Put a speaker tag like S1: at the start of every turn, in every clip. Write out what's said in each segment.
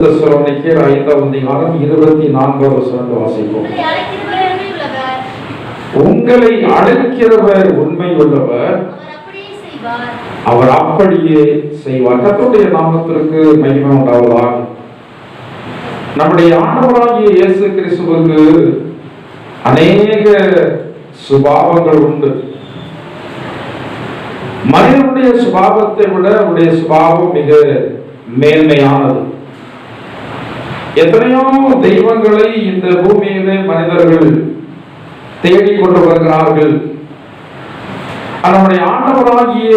S1: தெசலோனிக்கேயர் 5ஆம் அதிகாரம் 24ஆம் வசனத்தை வாசிப்போம். உங்களை அழைக்கிறவர் உண்மையுள்ளவர், அவர் அப்படியே செய்வார். கர்த்தருடைய நாமத்திற்கு மகிமை உண்டாவதாக. நம்முடைய ஆண்டவராகிய இயேசு கிறிஸ்துவுக்கு அநேக சுபாவங்கள் உண்டு. மனிதனுடைய சுபாவத்தை விட அவருடைய சுபாவம் மிக மேன்மையானது. எத்தனையோ தெய்வங்களை இந்த பூமியிலே மனிதர்கள் தேடிக்கொண்டு வருகிறார்கள். நம்முடைய ஆண்டவராகிய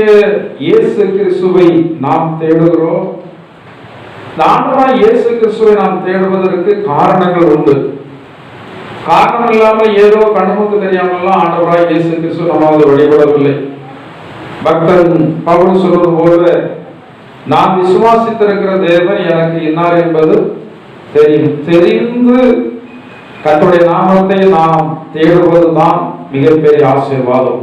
S1: இயேசு கிறிஸ்துவை நாம் தேடுகிறோம். ஆண்டவராகிய இயேசு கிறிஸ்துவை நாம் தேடுவதற்கு காரணங்கள் உண்டு. காரணம் இல்லாமல் ஏதோ கண்ணுக்கு தெரியாமலாம் ஆண்டவராகிய இயேசு கிறிஸ்து நம்மால் வழிபடவில்லை. பக்தன் பவுல் சொல்வது போல, நான் விசுவாசித்திருக்கிற தேவன் எனக்கு இன்னார் என்பது தெரியும். தெரிந்து கர்த்தருடைய நாமத்தை நாம் தேடுவதுதான் மிகப்பெரிய ஆசீர்வாதம்.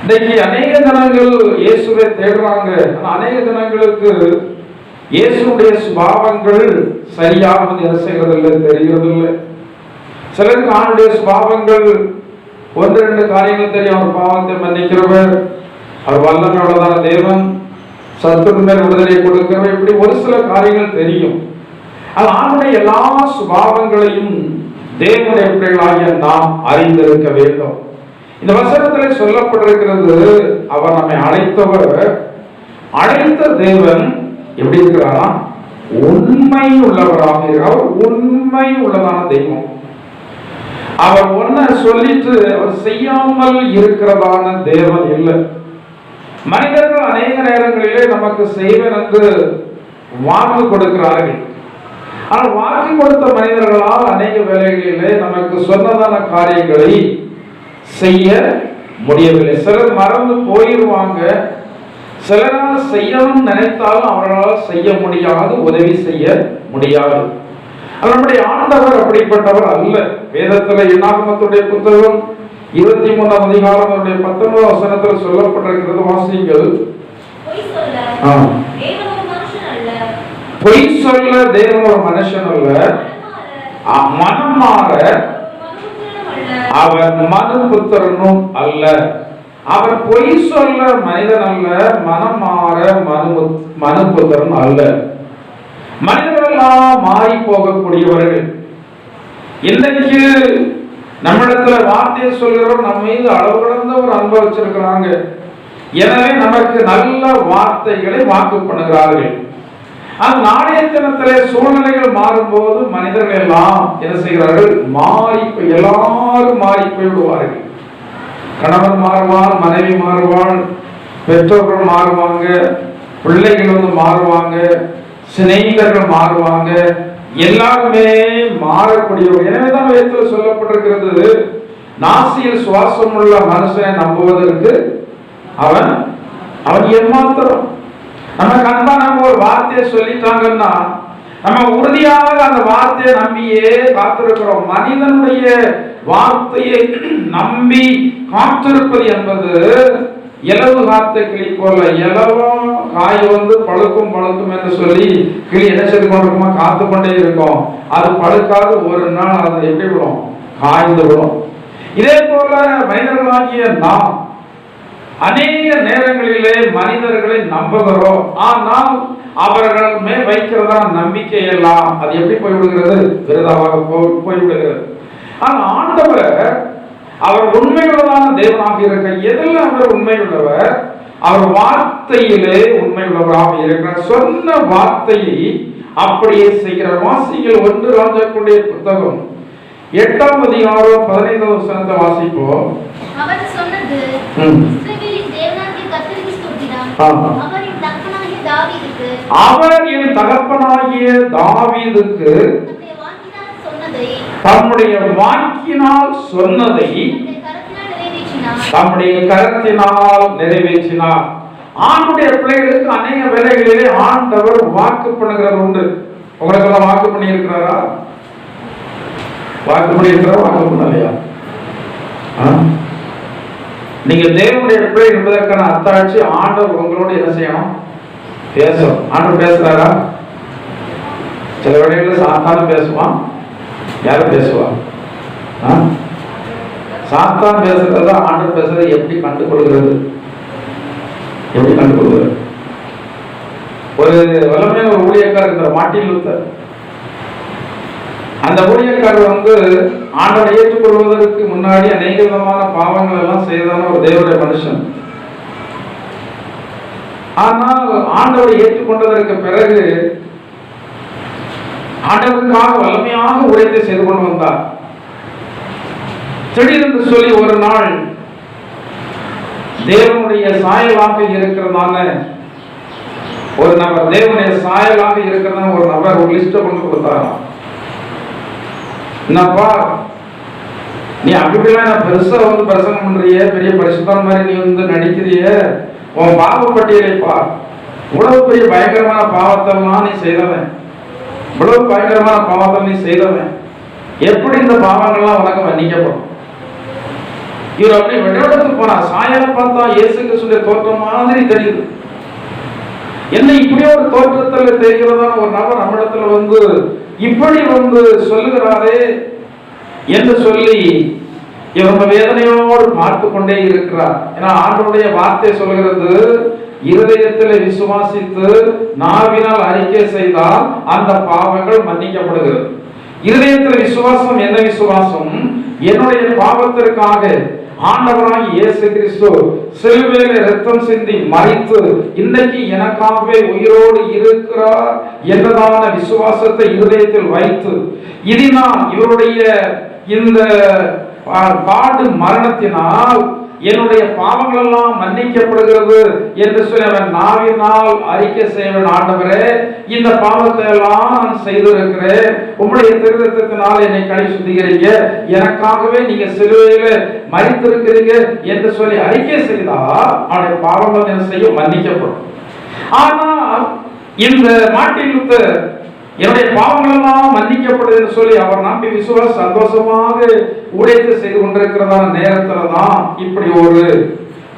S1: இன்னைக்கு அநேக ஜனங்கள் இயேசுவை தேடுறாங்க. அநேக ஜனங்களுக்கு இயேசுடைய சுபாவங்கள் சரியாக என்ன செய்வதில்லை, தெரிகிறதில்லை. சிலருக்கு ஆணுடைய சுபாவங்கள் ஒன்று ரெண்டு காரியங்கள் தெரியும். அவர் பாவத்தை மன்னிக்கிறவர், அவர் வல்லமையுள்ளதான தேவன், சத்துரு மேல் விடுதலை கொடுக்கிறவர், இப்படி ஒரு சில காரியங்கள் தெரியும். ஆணுடைய எல்லா சுபாவங்களையும் தேவனுடைய பிள்ளைகளாகிய நாம் அறிந்திருக்க வேண்டும். இந்த வசனத்தில் சொல்லப்பட்டிருக்கிறது, அவர் நம்மை அழைத்தவர், அழைத்த தேவன் எப்படி இருக்கிறாரா? உண்மை உள்ளவராக இருக்கிறார். அவர் உண்மை உள்ளதான தெய்வம். அவர் ஒன்ன சொல்லிட்டு அவர் செய்யாமல் இருக்கிறதான தேவன் இல்லை. மனிதர்கள் அநேக நேரங்களிலே நமக்கு செய்வன் என்று வாக்கு கொடுக்கிறார்கள். ஆனால் வாக்கு கொடுத்த மனிதர்களால் அநேக வேளைகளிலே நமக்கு சொன்னதான காரியங்களை செய்ய முடியவில்லை. சிலர் மறந்து போயிடுவாங்க. சிலரால் செய்யணும் நினைத்தாலும் அவர்களால் செய்ய முடியாது, உதவி செய்ய முடியாது. நம்முடைய ஆண்டவர் அப்படிப்பட்டவர் அல்ல. வேதத்தில் என்னாகமத்துடைய புத்தகம் 23ஆம் அதிகாரம் 19ஆம் வசனத்தில் சொல்லப்பட்டிருக்கிறது. வாசிங்கள். பொய் சொல்ல தேவன் ஒரு மனுஷன் அல்ல, மனம் மாற அவர் மனுபுத்திரனும் அல்ல. அவர் பொய் சொல்ல மனிதன் அல்ல, மனம் மாற மனுபுத்திரன் அல்ல. மனிதர்களெல்லாம் மாறி போகக்கூடியவர்கள். இன்றைக்கு நம்மிடத்துல வார்த்தையை சொல்கிறவர் நம்ம மீது அளவு கடந்த ஒரு அன்பை வச்சிருக்கிறாங்க. எனவே நமக்கு நல்ல வார்த்தைகளை வாக்கு பண்ணுகிறார்கள். அந்த நாளைய தினத்திலே சூழ்நிலைகள் மாறும்போது மனிதர்கள் எல்லாம் என்ன செய்கிறார்கள்? எல்லாரும் மாறி போய்விடுவார்கள். கணவன் மாறுவான், மனைவி மாறுவாள், பெற்றோர்கள் மாறுவாங்க, பிள்ளைகள் மாறுவாங்க, சிநேகிதர்கள் மாறுவாங்க, எல்லாருமே மாறக்கூடியவர்கள். எனவேதான் வேதத்தில் சொல்லப்பட்டிருக்கிறது, நாசியில் சுவாசம் உள்ள மனுஷனை நம்புவதற்கு அவன் ஏமாத்திரம். நமக்கு அன்பா நம்ம ஒரு வார்த்தையை சொல்லிட்டாங்கன்னா நம்ம உறுதியாக அந்த வார்த்தையை நம்பியே காத்திருக்கிறோம். மனிதனுடைய வார்த்தையை நம்பி காத்திருப்பது என்பது இலவு காத்த கிளி போல. இலவம் காய் பழுக்கும் என்று சொல்லி கிளி என்ன செய்து கொண்டிருக்குமா? காத்து கொண்டே இருக்கும். அது பழுக்காது, ஒரு நாள் அது எப்படி விடும்? காய்ந்து விடும். இதே போல மனிதர்களாகிய நாம் அநேக நேரங்களிலே மனிதர்களை நம்புகிறோம். ஆனால் அவர்கள் மேல் வைக்கிறதா நம்பிக்கை எல்லாம் அது எப்படி போய்விடுகிறது? விருதாவாக போய்விடுகிறது. ஆனால் ஆண்டவர் அவர் உண்மையுள்ளதான தேவனாக இருக்க. எதில் அவர் உண்மையுள்ளவர்? அவர் வார்த்தையிலே உண்மையுள்ளவராக இருக்கிறார். சொன்ன வார்த்தையை அப்படியே செய்கிறார். வாசிகள் 1 ராஜாக்களுடைய புத்தகம் 8ஆம் அதிகாரம் 15ஆம் வசனத்தை வாசிப்போம். அவர் சொன்னது, இஸ்ரவேலின் தேவனாகிய கர்த்தருக்கு ஸ்தோத்திரம். அவர் என் தகப்பனாகிய தாவீதுக்கு தம்முடைய வாக்கினால் சொன்னதை தம்முடைய கரத்தினால் நிறைவேற்றினார். ஆண்டுடைய பிள்ளைகளுக்கு அநேக வேளைகளிலே ஆண்டவர் வாக்கு பண்ணுகிறது உண்டு. உங்களுக்கு எல்லாம் வாக்கு பண்ணி இருக்கிறாரா? வாக்கு பண்ணி இருக்கிறாரா? வாக்கு பண்ணலையா? நீங்க தேவனுடைய பிள்ளை என்பதற்கான அத்தாட்சி ஆண்டவர் உங்களோட என்ன செய்யணும்? பேசணும். ஆண்டவர் பேசுறாரா? சில வேளைகளில் சாத்தான் பேசுவான். யாரும் பேசுவா? சாத்தான் பேசுறத ஆண்டவர் பேசுறதை எப்படி கண்டுகொள்கிறது? எப்படி கண்டுகொள்கிறது? ஒரு வல்லமையான ஒரு ஊழியக்காரர் இருக்கிற மார்ட்டின் லூத்தர். அந்த ஊழியக்காரர் ஆண்டவரை ஏற்றுக்கொள்வதற்கு முன்னாடி அநேக விதமான பாவங்கள் எல்லாம் செய்தான ஒரு தேவனுடைய மனுஷன். ஆனால் ஆண்டவரை ஏற்றுக்கொண்டதற்கு பிறகு ஆண்டவருக்காக வல்லமையாக ஊழியத்தை செய்து கொண்டு வந்தார். திடீரென்று சொல்லி ஒரு நாள் தேவனுடைய சாயலாக இருக்கிறதான ஒரு நபர், தேவனுடைய சாயலாக இருக்கிறதான ஒரு நபர் ஒரு லிஸ்ட கொண்டு கொடுத்தாராம். என்னப்பா, நீ அப்படிலாம் பெருசா பிரசங்கம் பண்றிய, பெரிய பரிசுத்தம் மாதிரி நீ நடிக்கிறிய, உன் பாவ பட்டியலை பார். இவ்வளவு பெரிய பயங்கரமான பாவத்தெல்லாம் நீ செய்தவன், இவ்வளவு பயங்கரமான பாவத்தை நீ செய்தவன், எப்படி இந்த பாவங்கள்லாம் உனக்கு மன்னிக்கப்படும்? இவர் அப்படி வெளியிடத்துக்கு போனா சாயலை பார்த்தா இயேசு கிறிஸ்துவின் தோற்றம் மாதிரி தெரியுது. என்ன இப்படி ஒரு தோற்றத்தில் தெரிகிறதான ஒரு நபர் நம்மிடத்துல இப்படி சொல்லுகிறாரே என்று சொல்லி இவங்க வேதனையோடு பார்த்து கொண்டே இருக்கிறார். ஏன்னா ஆண்டவருடைய வார்த்தை சொல்கிறது, இருதயத்தில் விசுவாசித்து நாவினால் அறிக்கை செய்தால் அந்த பாவங்கள் மன்னிக்கப்படுகிறது. இருதயத்தில் விசுவாசம் என்ன விசுவாசம்? என்னுடைய பாவத்திற்காக ஆண்டவராகிய இயேசு கிறிஸ்து சிலுவையிலே இரத்தம் சிந்தி மரித்து இன்றைக்கு எனக்காகவே உயிரோடு இருக்கிறார் என்றதான விசுவாசத்தை இருதயத்தில் வைத்து, இதனால் இவருடைய இந்த பாடு மரணத்தினால் என்னுடைய பாவங்கள் எல்லாம் மன்னிக்கப்படுகிறது என்று சொல்லி அவன் நாவினால் அறிக்கை செய்வன். ஆண்டவரே, இந்த பாவத்தை எல்லாம் நான் செய்திருக்கிறேன், உம்முடைய திருரத்தத்தினால் என்னை கழுவி சுத்திகரிங்க, எனக்காகவே நீங்க சிலுவையில மரித்திருக்கிறீங்க என்று சொல்லி அறிக்கை செய்தா அவனுடைய பாவங்கள் என்ன செய்யும்? மன்னிக்கப்படும். ஆனால் இந்த மார்ட்டின் லூத்தர் என்னுடைய பாவங்கள் எல்லாம் மன்னிக்கப்படுது என்று சொல்லி அவர் நம்பி விசுவாச சந்தோஷமாக ஊழியத்தை செய்து கொண்டிருக்கிறதான நேரத்துல தான் இப்படி ஒரு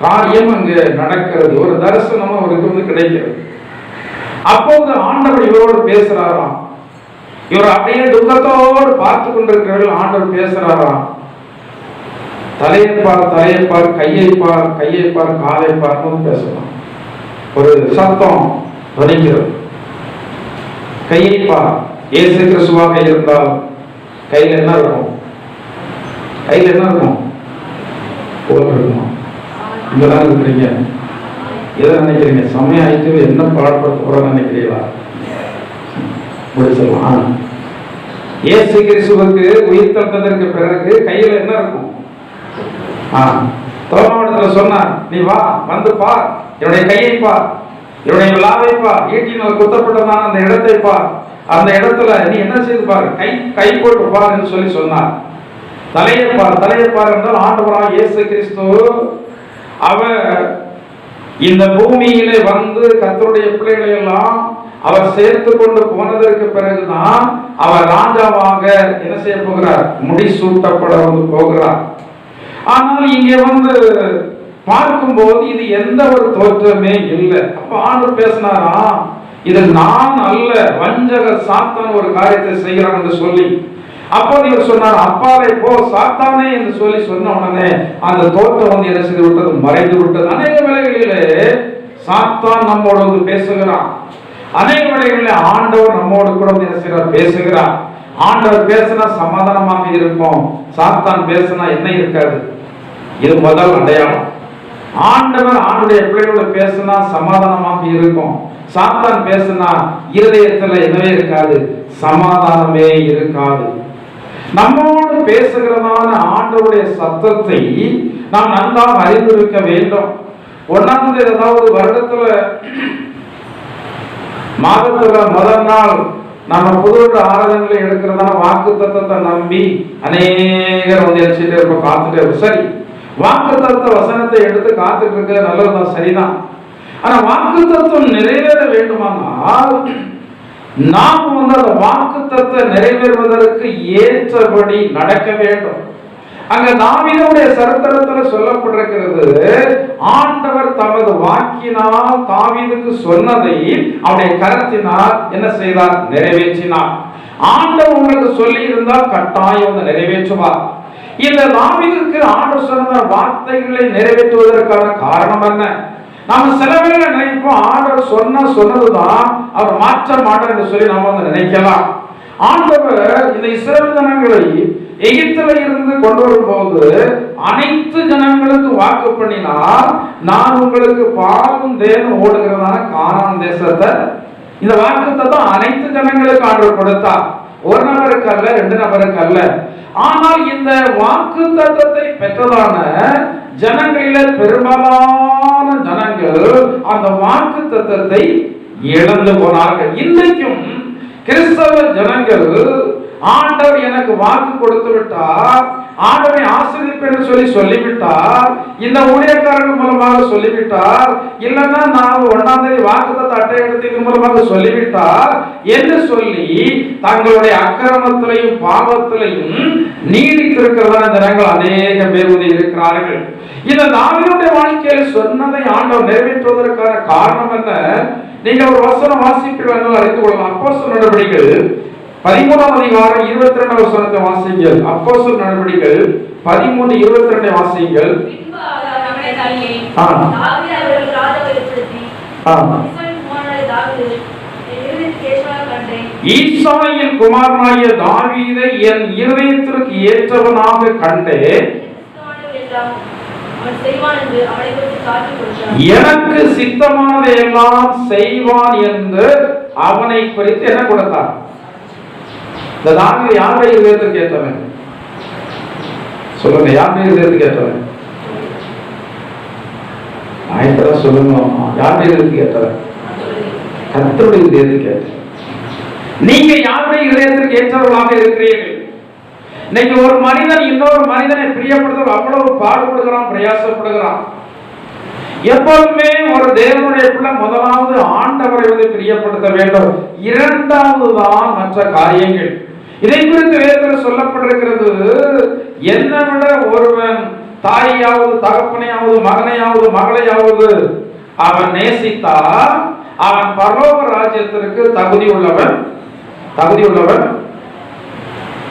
S1: காரியம் அங்கு நடக்கிறது. ஒரு தரிசனம் அவருக்கு கிடைக்கிறது. அப்போது ஆண்டவர் இவரோடு பேசுறாராம். இவர் அப்படியே துக்கத்தோடு பார்த்து கொண்டிருக்கிறவர்கள் ஆண்டவர் பேசுறாராம். தலையைப்பார், தலையைப்பார், கையைப்பார், கையைப்பார், காலைப்பார் பேசலாம். ஒரு சத்தம் துணிக்கிறது. கையைப்பார். இயேசு கிறிஸ்துவாக இருந்தால் கையில் என்ன இருக்கும்? கையில் என்ன இருக்கும்? போல் இருக்குமா? இங்கதான் இருக்கிறீங்க, எதை நினைக்கிறீங்க? சமயம் ஆயிட்டு என்ன பாடப்படுத்த போறோம்னு நினைக்கிறீங்களா? சொல்லலாம். இயேசு கிறிஸ்துவுக்கு உயிர் தந்ததற்கு பிறகு கையில் என்ன இருக்கும்? தோமாவிடத்துல சொன்னார், நீ வா, வந்து பார், என்னுடைய கையை பார், என்னுடைய விழாவை பார், ஈட்டினால் குத்தப்பட்டதான அந்த இடத்தை பார், அந்த இடத்துல நீ என்ன செய்து பார், கை போட்டு பார் என்று சொல்லி சொன்னார். தலையை பார், தலையை பார் என்றால் ஆண்டவராகிய இயேசு கிறிஸ்து அவர் இந்த பூமியிலே கர்த்தருடைய பிள்ளைகளை எல்லாம் அவர் சேர்த்து கொண்டு போனதற்கு பிறகுதான் அவர் ராஜாவாக என்ன செய்ய போகிறார்? முடிசூட்டப்பட போகிறார். ஆனால் இங்கே பார்க்கும்போது இது எந்த ஒரு தோற்றமே இல்லை. அப்ப ஆண்டவர் பேசினாரா, இது நான் அல்ல, வஞ்சகர் சாத்தான் ஒரு காரியத்தை செய்கிறான் என்று சொல்லி. அப்போது இவர் சொன்னார், அப்பாலே போ சாத்தானே என்று சொல்லி சொன்ன உடனே அந்த தோற்றம் என்ன செய்து விட்டது? மறைந்து விட்டது. அநேக வேளைகளிலே சாத்தான் நம்மோடு பேசுகிறான். அநேக வேளைகளிலே ஆண்டவர் நம்மோடு கூட என்ன செய்கிறார்? பேசுகிறார். ஆண்டவர் பேசினா சமாதானமாக இருக்கும், சாத்தான் பேசினா என்ன இருக்காது. இது முதல் அடையாளம். ஆண்டவர் ஆண்டுடைய பிள்ளைகளோட பேசினா சமாதானமாக இருக்கும், சாத்தான் பேசினா இருதயத்துல என்னவே இருக்காது, சமாதானமே இருக்காது. நம்மோடு பேசுகிறதான ஆண்டவருடைய சத்தத்தை நாம் நன்றாக அறிந்திருக்க வேண்டும். ஒன்னாவது ஏதாவது வருடத்துல மாதத்துல முதல் நாள் நம்ம புது ஆராதனைகளை எடுக்கிறதான வாக்கு தத்தத்தை நம்பி அநேகர் இருப்போம், காத்துட்டே இருப்போம். சரி, வாக்கு தத்துவ வசனத்தை எடுத்து காத்துட்டு இருக்க நல்லதுதான், சரிதான். ஆனா வாக்கு தத்துவம் நிறைவேற வேண்டுமானால் நாம் அந்த வாக்கு தத்துவ நிறைவேறுவதற்கு ஏற்றபடி நடக்க வேண்டும். அங்க தாவீதுடைய சரித்திரத்துல சொல்லப்பட்டிருக்கிறது, ஆண்டவர் தமது வாக்கினால் தாவீதுக்கு சொன்னதை அவருடைய கரத்தினால் என்ன செய்தார்? நிறைவேற்றினார். ஆண்டவர் உங்களுக்கு சொல்லி இருந்தால் கட்டாயம் அதை நிறைவேற்றுவார். இந்த தாவீதுக்கு ஆண்டவர் சொன்ன வார்த்தைகளை நிறைவேற்றுவதற்கான காரணம் என்ன? நாம சில வேளை நினைப்போம், ஆண்டவர் சொன்னதுதான் அவர் மாற்ற மாட்டார் என்று சொல்லி நாம வந்து நினைக்கலாம். ஆண்டவர் இந்த இஸ்ரவேல் ஜனங்களை எகிப்தில இருந்து கொண்டு வரும்போது அனைத்து ஜனங்களுக்கு வாக்கு பண்ணினார், நான் உங்களுக்கு பாலும் தேனும் ஓடுகிறதான கானான் தேசத்தை, இந்த வாக்குத்தை தான் அனைத்து ஜனங்களுக்கு ஆண்டவர் கொடுத்தார். ஒரு நபருக்கு அல்ல, 2 நபருக்கு அல்ல. ஆனால் இந்த வாக்கு தத்தத்தை பெற்றதான ஜனங்களில பெரும்பாலான ஜனங்கள் அந்த வாக்கு தத்தத்தை இழந்து போனார்கள். இன்றைக்கும் கிறிஸ்தவ ஜனங்கள், ஆண்டவர் எனக்கு வாக்கு கொடுத்து விட்டார், ஆண்டவரை ஆசீர்வதிப்பேன் சொல்லி சொல்லிவிட்டார், இந்த ஊழியக்காரர்கள் மூலமாக சொல்லிவிட்டார், இல்லைன்னா நான் 1ஆம் தேதி வாக்குத்தத்த அட்டை எடுத்ததன் மூலமாக சொல்லிவிட்டார் என்று சொல்லி தங்களுடைய அக்கிரமத்திலையும் பாவத்திலையும் நீடித்திருக்கிறதான ஜனங்கள் அநேக பேர் இருக்கிறார்கள். இந்த தாவீதுடைய வாழ்க்கையில் சொன்னதை ஆண்டவர் நிறைவேற்றுவதற்கான காரணம் என்ன? நீங்க ஒரு வசனம் வாசிப்பீர்கள் அறிந்து கொள்ளலாம். அப்போஸ்தலர் நடவடிக்கைகள் 13ஆம் அதிகாரம் 22ஆம் வசனத்தை வாசியுங்கள். அப்போஸ்தலர் நடவடிக்கைகள் 13:22 வாசியுங்கள். ஈசாயின் குமாரனாகிய தாவீதை என் இருதயத்திற்கு ஏற்றவனாக கண்டேன், எனக்கு சித்தமானதை எல்லாம் செய்வான் என்று அவனை குறித்து என்ன கொடுத்தார்? இந்த தாவீது யாருடைய இதயத்துக்கு ஏற்றவன்? சொல்லுங்க, யாருடைய இதயத்துக்கு ஏற்றவன்? ஆயத்ததான் சொல்லுங்க, யாருடைய இதயத்துக்கு ஏற்றவன்? கர்த்தருடைய இதயத்துக்கு ஏற்றவன். நீங்க யாருடைய இதயத்திற்கு ஏற்றவர்களாக இருக்கிறீர்கள்? இன்னைக்கு ஒரு மனிதன் இன்னொரு மனிதனை பிரியப்படுத்த அவ்வளவு பாடுபடுகிறான், பிரயாசப்படுகிறான். எப்போதுமே ஒரு தேவனுடைய பிள்ளை முதலாவது ஆண்டவரை வந்து பிரியப்படுத்த வேண்டும், இரண்டாவது தான் மற்ற காரியங்கள். இதை குறித்து வேதத்தில் சொல்லப்பட்டிருக்கிறது, என்னை விட ஒருவன் தாயாவது தகப்பனையாவது மகனையாவது மகளையாவது அவன் நேசித்தால் அவன் பரலோக ராஜ்யத்திற்கு தகுதி உள்ளவன்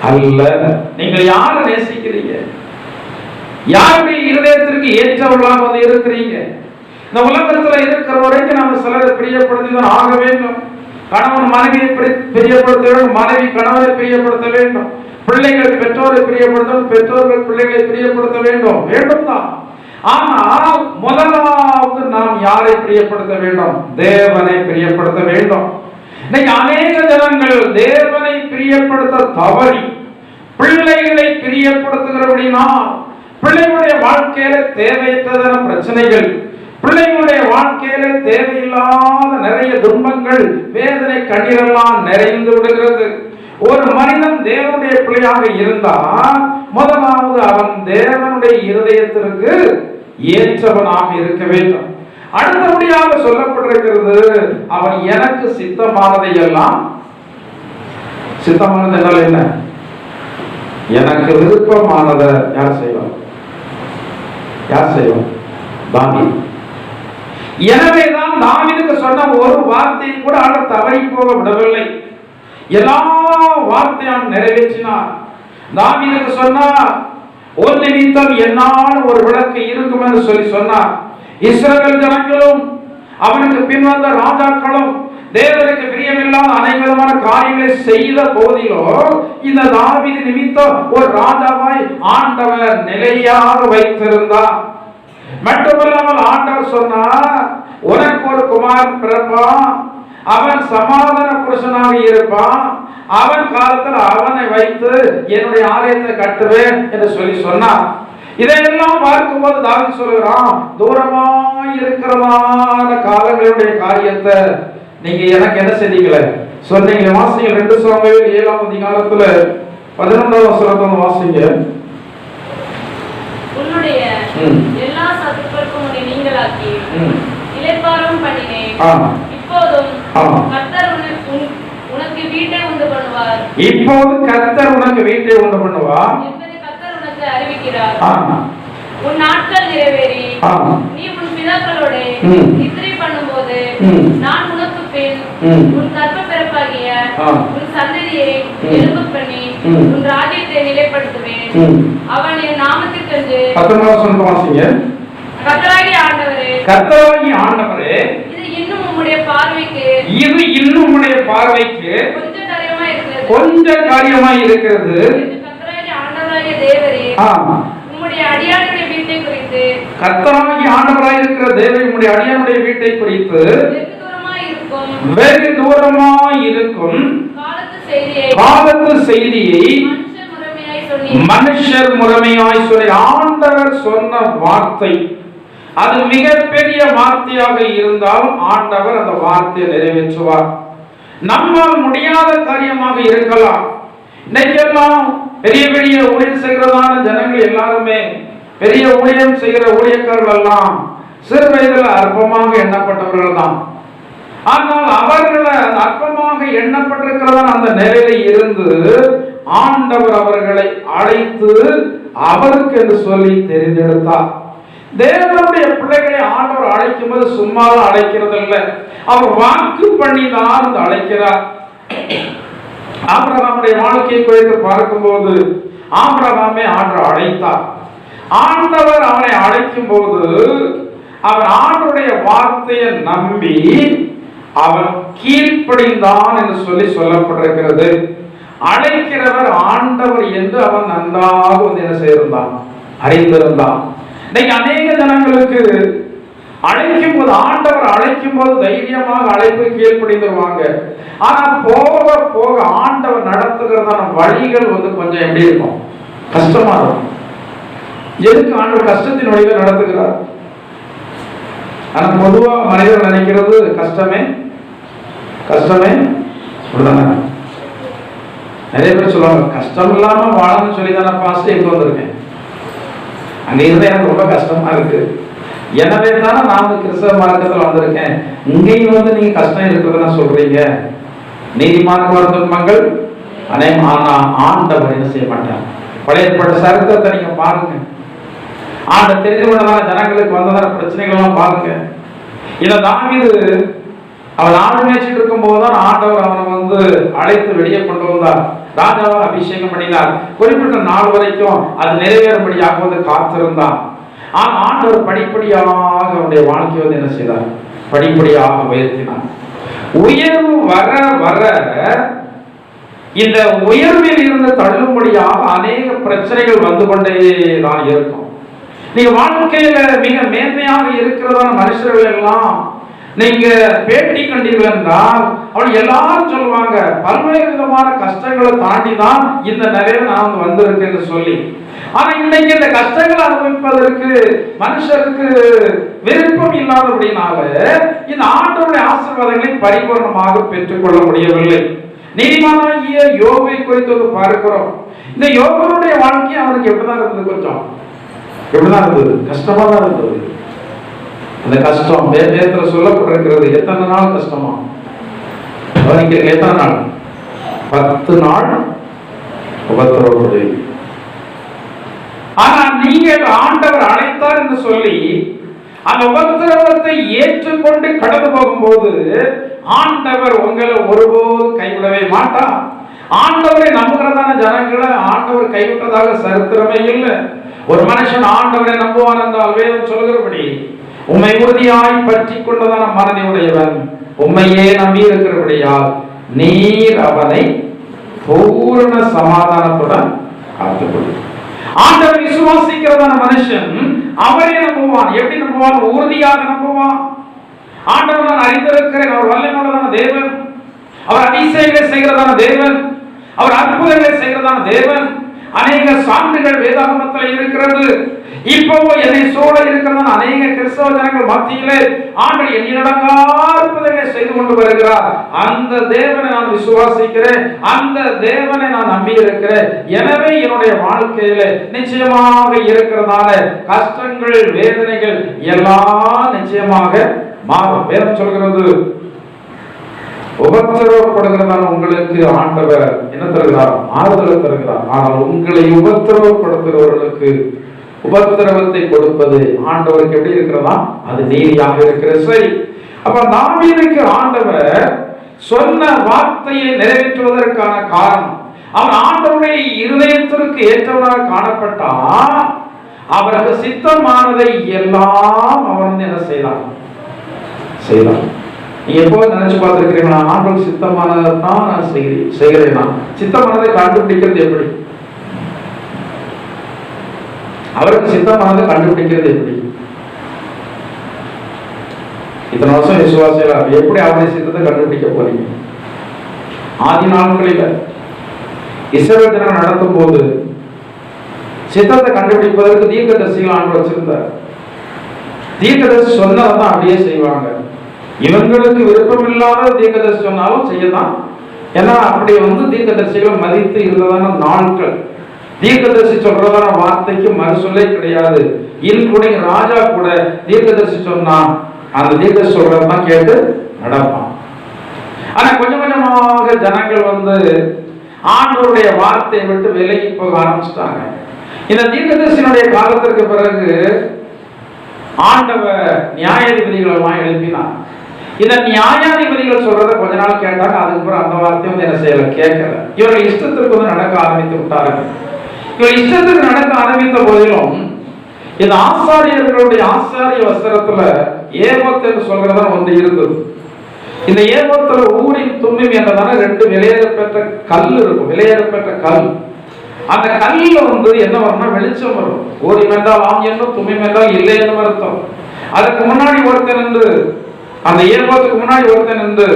S1: அல்ல. நீங்கள் யாரை நேசிக்கிறீங்க? யாருடைய இருதயத்திற்கு ஏற்றவர்களாக வந்து இருக்கிறீங்க? இந்த உலகத்துல இருக்கிற வரைக்கும் நம்ம சிலரை பிரியப்படுத்தி தான் ஆக வேண்டும். கணவன் மனைவியை பிரியப்படுத்த வேண்டும், மனைவி கணவனை பிரியப்படுத்த வேண்டும், பிள்ளைகள் பெற்றோரை பிரியப்படுத்த, பெற்றோர்கள் பிள்ளைகளை பிரியப்படுத்த வேண்டும் தான். ஆனால் முதலாவது நாம் யாரை பிரியப்படுத்த வேண்டும்? தேவனை பிரியப்படுத்த வேண்டும். இன்னைக்கு அநேக ஜனங்கள் தேவனை பிரியப்படுத்த தவறி பிள்ளைகளை பிரியப்படுத்துகிறபடினா பிள்ளைகளுடைய வாழ்க்கையில தேவையற்ற பிரச்சனைகள், பிள்ளைகளுடைய வாழ்க்கையில தேவையில்லாத நிறைய துன்பங்கள், வேதனை, கண்ணீரெல்லாம் நிறைந்து விடுகிறது. ஒரு மனிதன் தேவனுடைய பிள்ளையாக இருந்தால் முதலாவது அவன் தேவனுடைய இருதயத்திற்கு ஏற்றவனாக இருக்க வேண்டும். அடுத்தபடியாக சொல்லப்பட்டிருக்கிறது, அவன் எனக்கு சித்தமானதை எல்லாம், சித்தமானது என்றால் என்ன? எனக்கு விருப்பமானதை யார் செய்வான்? தாவீது. எனவேதான் தாவீதுக்கு சொன்ன ஒரு வார்த்தையை கூட அவர் தவறி போக விடவில்லை. எல்லா வார்த்தையும் நிறைவேற்றினார். தாவீதுக்கு சொன்னார், ஒரு நிமித்தம் என்னால் ஒரு விளக்கு இருக்கும் என்று சொல்லி சொன்னார். இஸ்ரவேல் ஜனங்களும் அவனுக்கு பின்வந்த ராஜாக்களும் தேவனுக்கு பிரியமில்லாத அனைவிதமான காரியங்களை செய்த போதிலும் இந்த தாவீது நிமித்தம் ஒரு ராஜாவாய் ஆண்டவர் நிலையாக வைத்திருந்தார். மட்டுமல்லாமல் ஆண்டவர் சொன்னார், உனக்கு ஒரு குமாரன் பிறப்பான், அவன் சமாதான புருஷனாக இருப்பான், அவன் காலத்தில் அவனை வைத்து என்னுடைய ஆலயத்தை கட்டுவேன் என்று சொல்லி சொன்னார். இதையெல்லாம் பார்க்கும்போது தாவீது சொல்கிறான், தூரமாய் இருக்கிறதான காலங்களுடைய காரியத்தை நீங்க எனக்கு என்ன செய்தீங்களே சொன்னீங்க. வாசிங்க 2 சாமுவேல் 7ஆம் அதிகாரத்துல 11ஆம் வசனத்தை வாசிங்க.
S2: உன்னுடைய எல்லா சத்துருக்களுக்கும் உன்னை நீங்களாக்கி இளைப்பாறும் பண்ணினேன். இப்போதும் கர்த்தர் உனக்கு வீட்டை உண்டு பண்ணுவார்.
S1: இப்போது கர்த்தர் உனக்கு வீட்டை உண்டு பண்ணுவார்
S2: என்பதை கர்த்தர் உனக்கு அறிவிக்கிறார். உன் நாட்கள் நிறைவேறி நீ உன் பிதாக்களோட நித்திரை பண்ணும்போது நான் உனக்கு பின் உன் கர்ப்ப பிறப்பாகிய உன் சந்ததியை எழும்ப பண்ணி உன் ராஜ்யத்தை நிலைப்படுத்துவேன். அவன் என் நாமத்திற்கென்று கர்த்தராகிய ஆண்டவரே இது இன்னும் உம்முடைய பார்வைக்கு கொஞ்சம் காரியமாய் இருக்கிறது. கர்த்தராகிய ஆண்டவராகிய தேவரே உம்முடைய அடியானுடைய வீட்டை குறித்து கர்த்தராகிய ஆண்டவராய் இருக்கிற தேவரே உம்முடைய அடியானுடைய வீட்டை குறித்து வெகு தூரமாய் இருக்கும் காலத்து செய்தியை மனுஷர் முறைமையாய் சொல்லி ஆண்டவர் சொன்ன வார்த்தை அது மிகப்பெரிய வார்த்தையாக இருந்தால் ஆண்டவர் அந்த வார்த்தையை நிறைவேற்றுவார். நம்மால் முடியாத காரியமாக இருக்கலாம். இன்னைக்கெல்லாம் பெரிய பெரிய ஊழியம் செய்கிறதான ஜனங்கள் எல்லாருமே பெரிய ஊழியம் செய்கிற ஊழியக்காரர்கள் எல்லாம் சிறு வயதில் அற்பமாக எண்ணப்பட்டவர்கள் தான். ஆனால் அவர்களை அற்பமாக எண்ணப்பட்டிருக்கிறதான அந்த நிலையில இருந்து ஆண்டவர் அவர்களை அழைத்து அவருக்கு என்று சொல்லி தெரிந்தெடுத்தார். தேவனுடைய பிள்ளைகளை ஆண்டவர் அழைக்கும் போது சும்மாதான் அழைக்கிறது இல்லை, அவர் வாக்கு பண்ணி தான் அழைக்கிறார். ஆபிரகாமுடைய வாழ்க்கையை குறித்து பார்க்கும்போது ஆபிரகாமை ஆண்டவர் அழைத்தார். ஆண்டவர் அவனை அழைக்கும் போது அவன் ஆண்டவருடைய வார்த்தையை நம்பி அவன் கீழ்ப்படிந்தான் என்று சொல்லி சொல்லப்பட்டிருக்கிறது. அழைக்கிறவர் ஆண்டவர் என்று அவன் நன்றாக என்ன செய்திருந்தான், அறிந்திருந்தான். இன்னைக்கு அநேக ஜனங்களுக்கு அழைக்கும் போது ஆண்டவர் அழைக்கும் போது தைரியமாக அழைப்பு கீழ்ப்படிந்துருவாங்க. ஆனா போக போக ஆண்டவர் நடத்துகிறதான வழிகள் கொஞ்சம் எப்படி இருக்கும், கஷ்டமா இருக்கும். எதுக்கு ஆண்டவர் கஷ்டத்தின் வழியில நடத்துகிறார்? ஆனா பொதுவாக மனிதர் நினைக்கிறது கஷ்டமே அப்படிதானே. நிறைய பேர் சொல்லுவாங்க கஷ்டம் இல்லாம வாழணும்னு சொல்லி தானே பாஸ்ட் எங்க வந்திருக்கேன், அங்க இருந்தா எனக்கு ரொம்ப கஷ்டமா இருக்கு, எனவே தானே நான் கிறிஸ்தவ மார்க்கத்தில் வந்திருக்கேன், இங்கேயும் நீங்க கஷ்டம் இருக்கிறதுனா சொல்றீங்க. நீதிமான்கள் துன்பங்கள் ஆண்டவர் என்ன செய்ய மாட்டார். பழைய ஏற்பாட்டு சரித்திரத்தை நீங்க பாருங்க. ஆண்ட தெரிந்து கொண்டதான ஜனங்களுக்கு வந்ததான பிரச்சனைகள் எல்லாம் பாருங்க. இதை தாவீது அவன் ஆடு மேய்ச்சிட்டு இருக்கும் போதுதான் ஆண்டவர் அவனை அழைத்து வெளியே கொண்டு வந்தார். ராஜாவை அபிஷேகம் பண்ணினார். குறிப்பிட்ட நாள் வரைக்கும் அது நிறைவேறும்படியாக காத்திருந்தான். ஆனால் ஆண்டவர் படிப்படியாக அவனுடைய வாழ்க்கையை என்ன செய்தார், படிப்படியாக உயர்த்தினார். உயர்வு வர வர இந்த உயர்வில் இருந்து தள்ளும்படியாக அநேக பிரச்சனைகள் வந்து கொண்டே தான் இருக்கும். நீங்க வாழ்க்கையில மிக மேன்மையாக இருக்கிறதான மனுஷர்கள் எல்லாம் நீங்க பேட்டி கண்டீர்கள் என்றால் அவள் எல்லாரும் சொல்லுவாங்க பல்வேறு விதமான கஷ்டங்களை தாண்டி தான் இந்த நிலையில நான் வந்திருக்கேன்னு சொல்லி. ஆனா இன்னைக்கு இந்த கஷ்டங்களை அனுபவிப்பதற்கு மனுஷருக்கு விருப்பம் இல்லாதபடினால இந்த ஆண்டவருடைய ஆசீர்வாதங்களை பரிபூர்ணமாக பெற்றுக்கொள்ள முடியவில்லை. நீதிமானாகிய யோபை குறித்து பார்க்கிறோம். இந்த யோபனுடைய வாழ்க்கை அவனுக்கு எப்படிதான் இருந்தது, கொஞ்சம் எப்படிதான் இருந்தது, கஷ்டமா தான் இருந்தது. அந்த கஷ்டம் வேதத்துல சொல்லப்பட்டிருக்கிறது. எத்தனை நாள் கஷ்டமா, எத்தனை நாள்? 10 நாள் உபத்திரவப்படு. ஆனா நீங்கள் ஆண்டவர் அழைத்தார் என்று சொல்லி அந்த உபத்திரவத்தை ஏற்றுக்கொண்டு கடந்து போகும்போது ஆண்டவர் உங்களை ஒருபோது கைவிடவே மாட்டார். ஆண்டவரை நம்புகிறதான ஜனங்களை ஆண்டவர் கைவிட்டதாக சரித்திரமே இல்லை. ஒரு மனுஷன் ஆண்டவரை நம்புவான் என்றால் வேதம் சொல்கிறபடி உம்மை உறுதியாய் பற்றி கொண்டதான மனதை உடையவன் உம்மையே நம்பி இருக்கிறபடியால் நீர் அவனை பூரண சமாதானத்துடன் காத்துக்கொள். ஆண்டவர் விசுவாசிக்கிறதான மனுஷன் அவரை நம்புவான். எப்படி நம்புவான்? உறுதியாக நம்புவான். ஆண்டவர் நான் அறிந்திருக்கிறேன், அவர் வல்லமையுள்ளதான தேவன், அவர் அதிசயங்களை செய்கிறதான தேவன், அவர் அற்புதங்களை செய்கிறதான தேவன். அநேக சான்றுகள் வேதாகமத்தில் இருக்கிறது. இப்போ என்னை சூழ இருக்கிறதான அநேக கிறிஸ்தவ ஜனங்கள் மத்தியிலே ஆண்டவர் எண்ணிலடங்கா அற்புதங்களை செய்து கொண்டு வருகிறார். அந்த தேவனை நான் விசுவாசிக்கிறேன், அந்த தேவனை நான் நம்பி இருக்கிறேன். எனவே என்னுடைய வாழ்க்கையில நிச்சயமாக இருக்கிறதான கஷ்டங்கள் வேதனைகள் எல்லாம் நிச்சயமாக மாறும். வேதம் சொல்கிறது
S1: உபத்திரவப்படுகிறதான உங்களுக்கு ஆண்டவர் என்ன தருகிறார்? ஆறுதலை தருகிறார். ஆனால் உங்களை உபத்திரவப்படுத்துகிறவர்களுக்கு உபத்திரவத்தை கொடுப்பது ஆண்டவருக்கு எப்படி இருக்கிறதா? அது நீதியாக இருக்கிறது. சரி, அப்ப தாவீதுக்கு ஆண்டவர் சொன்ன வார்த்தையை நிறைவேற்றுவதற்கான காரணம், அவன் ஆண்டவருடைய இருதயத்திற்கு ஏற்றவனாக காணப்பட்டான். அவருக்கு சித்தமானதை எல்லாம் அவன் என்ன செய்தான்? நீங்க எப்போ நினைச்சு பார்த்திருக்கிறீங்களா? ஆண்டவருக்கு சித்தமானதை தான் நான் செய்கிறேன். சித்தமானதை கண்டுபிடிக்கிறது எப்படி? அவருக்கு சித்தமானதை கண்டுபிடிக்கிறது எப்படி? இத்தனை வருஷம் விசுவாசிகள் எப்படி அவருடைய சித்தத்தை கண்டுபிடிக்க போறீங்க? ஆதி நாட்களில் இஸ்ரவேல் ஜனங்கள் நடத்தும் போது சித்தத்தை கண்டுபிடிப்பதற்கு தீர்க்கதரிசிகள் ஆண்டு வச்சிருந்தார். தீர்க்கதரிசி சொன்னதான் அப்படியே செய்வாங்க. இவங்களுக்கு விருப்பம் இல்லாத தீர்க்கதரிசி சொன்னாலும் செய்யதான். ஏன்னா அப்படி தீர்க்கதரிசிகளை மதித்து இருந்ததான நாட்கள். தீர்க்கதரிசி சொல்றதான வார்த்தைக்கு மறுசொல்லே கிடையாது. இன்குடிங் ராஜா கூட தீர்க்கதரிசி சொன்னா அந்த தீர்க்கதரிசி சொல்றதான் கேட்டு நடப்பான். ஆனா கொஞ்சம் கொஞ்சமாக ஜனங்கள் ஆண்டவருடைய வார்த்தையை விட்டு விலகி போக ஆரம்பிச்சிட்டாங்க. இந்த தீர்க்கதரிசியினுடைய காலத்திற்கு பிறகு ஆண்டவர் நியாயாதிபதிகள் எல்லாம் எழுப்பினார். இந்த நியாயாதிபதிகள் சொல்றத கொஞ்ச நாள் கேட்டாங்க. அதுக்கப்புறம் அந்த வார்த்தையை என்ன செய்யல, கேட்கல. இவர்கள் இஷ்டத்திற்கு நடக்க ஆரம்பித்து விட்டார்கள். இவர் இஷ்டத்துக்கு நடக்க ஆரம்பித்த போதிலும் இந்த ஆசாரியர்களுடைய ஆசாரிய வஸ்திரத்துல ஏபோத் என்று சொல்றதா ஒன்று இருந்தது. இந்த ஏபோத்துல ஊரின் தும்மிம் என்றதான 2 விலையேறப்பெற்ற கல் இருக்கும். விலையேறப்பெற்ற கல். அந்த கல்ல என்ன வரும்னா வெளிச்சம் வரும். ஓரியம் என்றால் ஆம் என்னும், தும்மிம் என்றால் இல்லை என்னும் அர்த்தம். அதுக்கு முன்னாடி ஒருத்தன் என்று, அந்த ஏபோத்துக்கு முன்னாடி ஒருத்தன் என்று,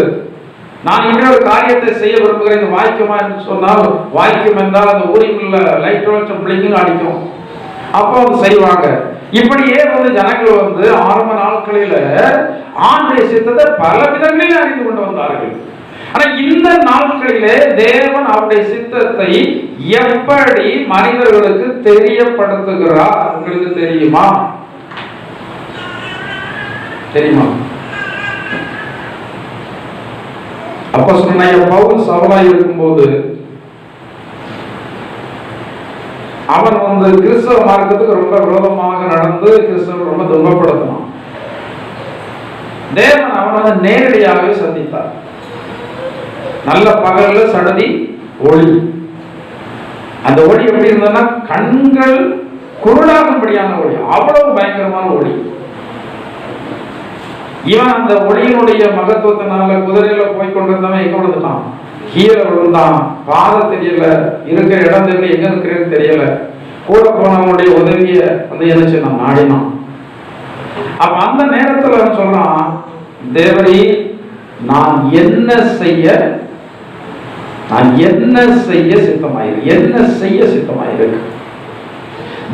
S1: நான் இப்படி ஒரு காரியத்தை செய்ய விரும்புகிறேன், வாய்க்குமா என்று சொன்னால் வாய்க்கும் என்றால் அந்த ஊரில் லைட் வெளிச்சம் பிளிங்கும் அடிக்கும். அப்போ செய்வாங்க. இப்படியே ஜனங்கள் ஆரம்ப நாட்களில ஆண்டுடைய சித்தத்தை பல விதங்களில் அறிந்து கொண்டு வந்தார்கள். ஆனா இந்த நாட்களிலே தேவன் அவருடைய சித்தத்தை எப்படி மனிதர்களுக்கு தெரியப்படுத்துகிறார் உங்களுக்கு தெரியுமா? அப்போஸ்தலனாகிய பவுல் சவுலாய் இருக்கும்போது அவன் கிறிஸ்தவ மார்க்கத்துக்கு ரொம்ப விரோதமாக நடந்து கிறிஸ்தவ ரொம்ப துன்பப்படுத்தினான். தேவன் அவன் நேரடியாகவே சந்தித்தார். நல்ல பகல்ல சடதி ஒளி. அந்த ஒளி எப்படி இருந்ததுன்னா கண்கள் குருடாகும்படியான ஒளி. அவ்வளவு பயங்கரமான ஒளி. இவன் அந்த ஒளியினுடைய மகத்துவத்தினால குதிரையில போய் கொண்டிருந்தவன் எங்க விழுந்தான்? கீழே விழுந்தான். பாதை தெரியல, இருக்கிற இடம் தெரியல, எங்க இருக்கிறேன்னு தெரியல. கூட போனவனுடைய உதவிய என்ன செய்யணும், நாடினான். அப்ப அந்த நேரத்துல சொல்றான், தேவரி நான் என்ன செய்ய சித்தமாயிரு, என்ன செய்ய சித்தமாயிருக்கு.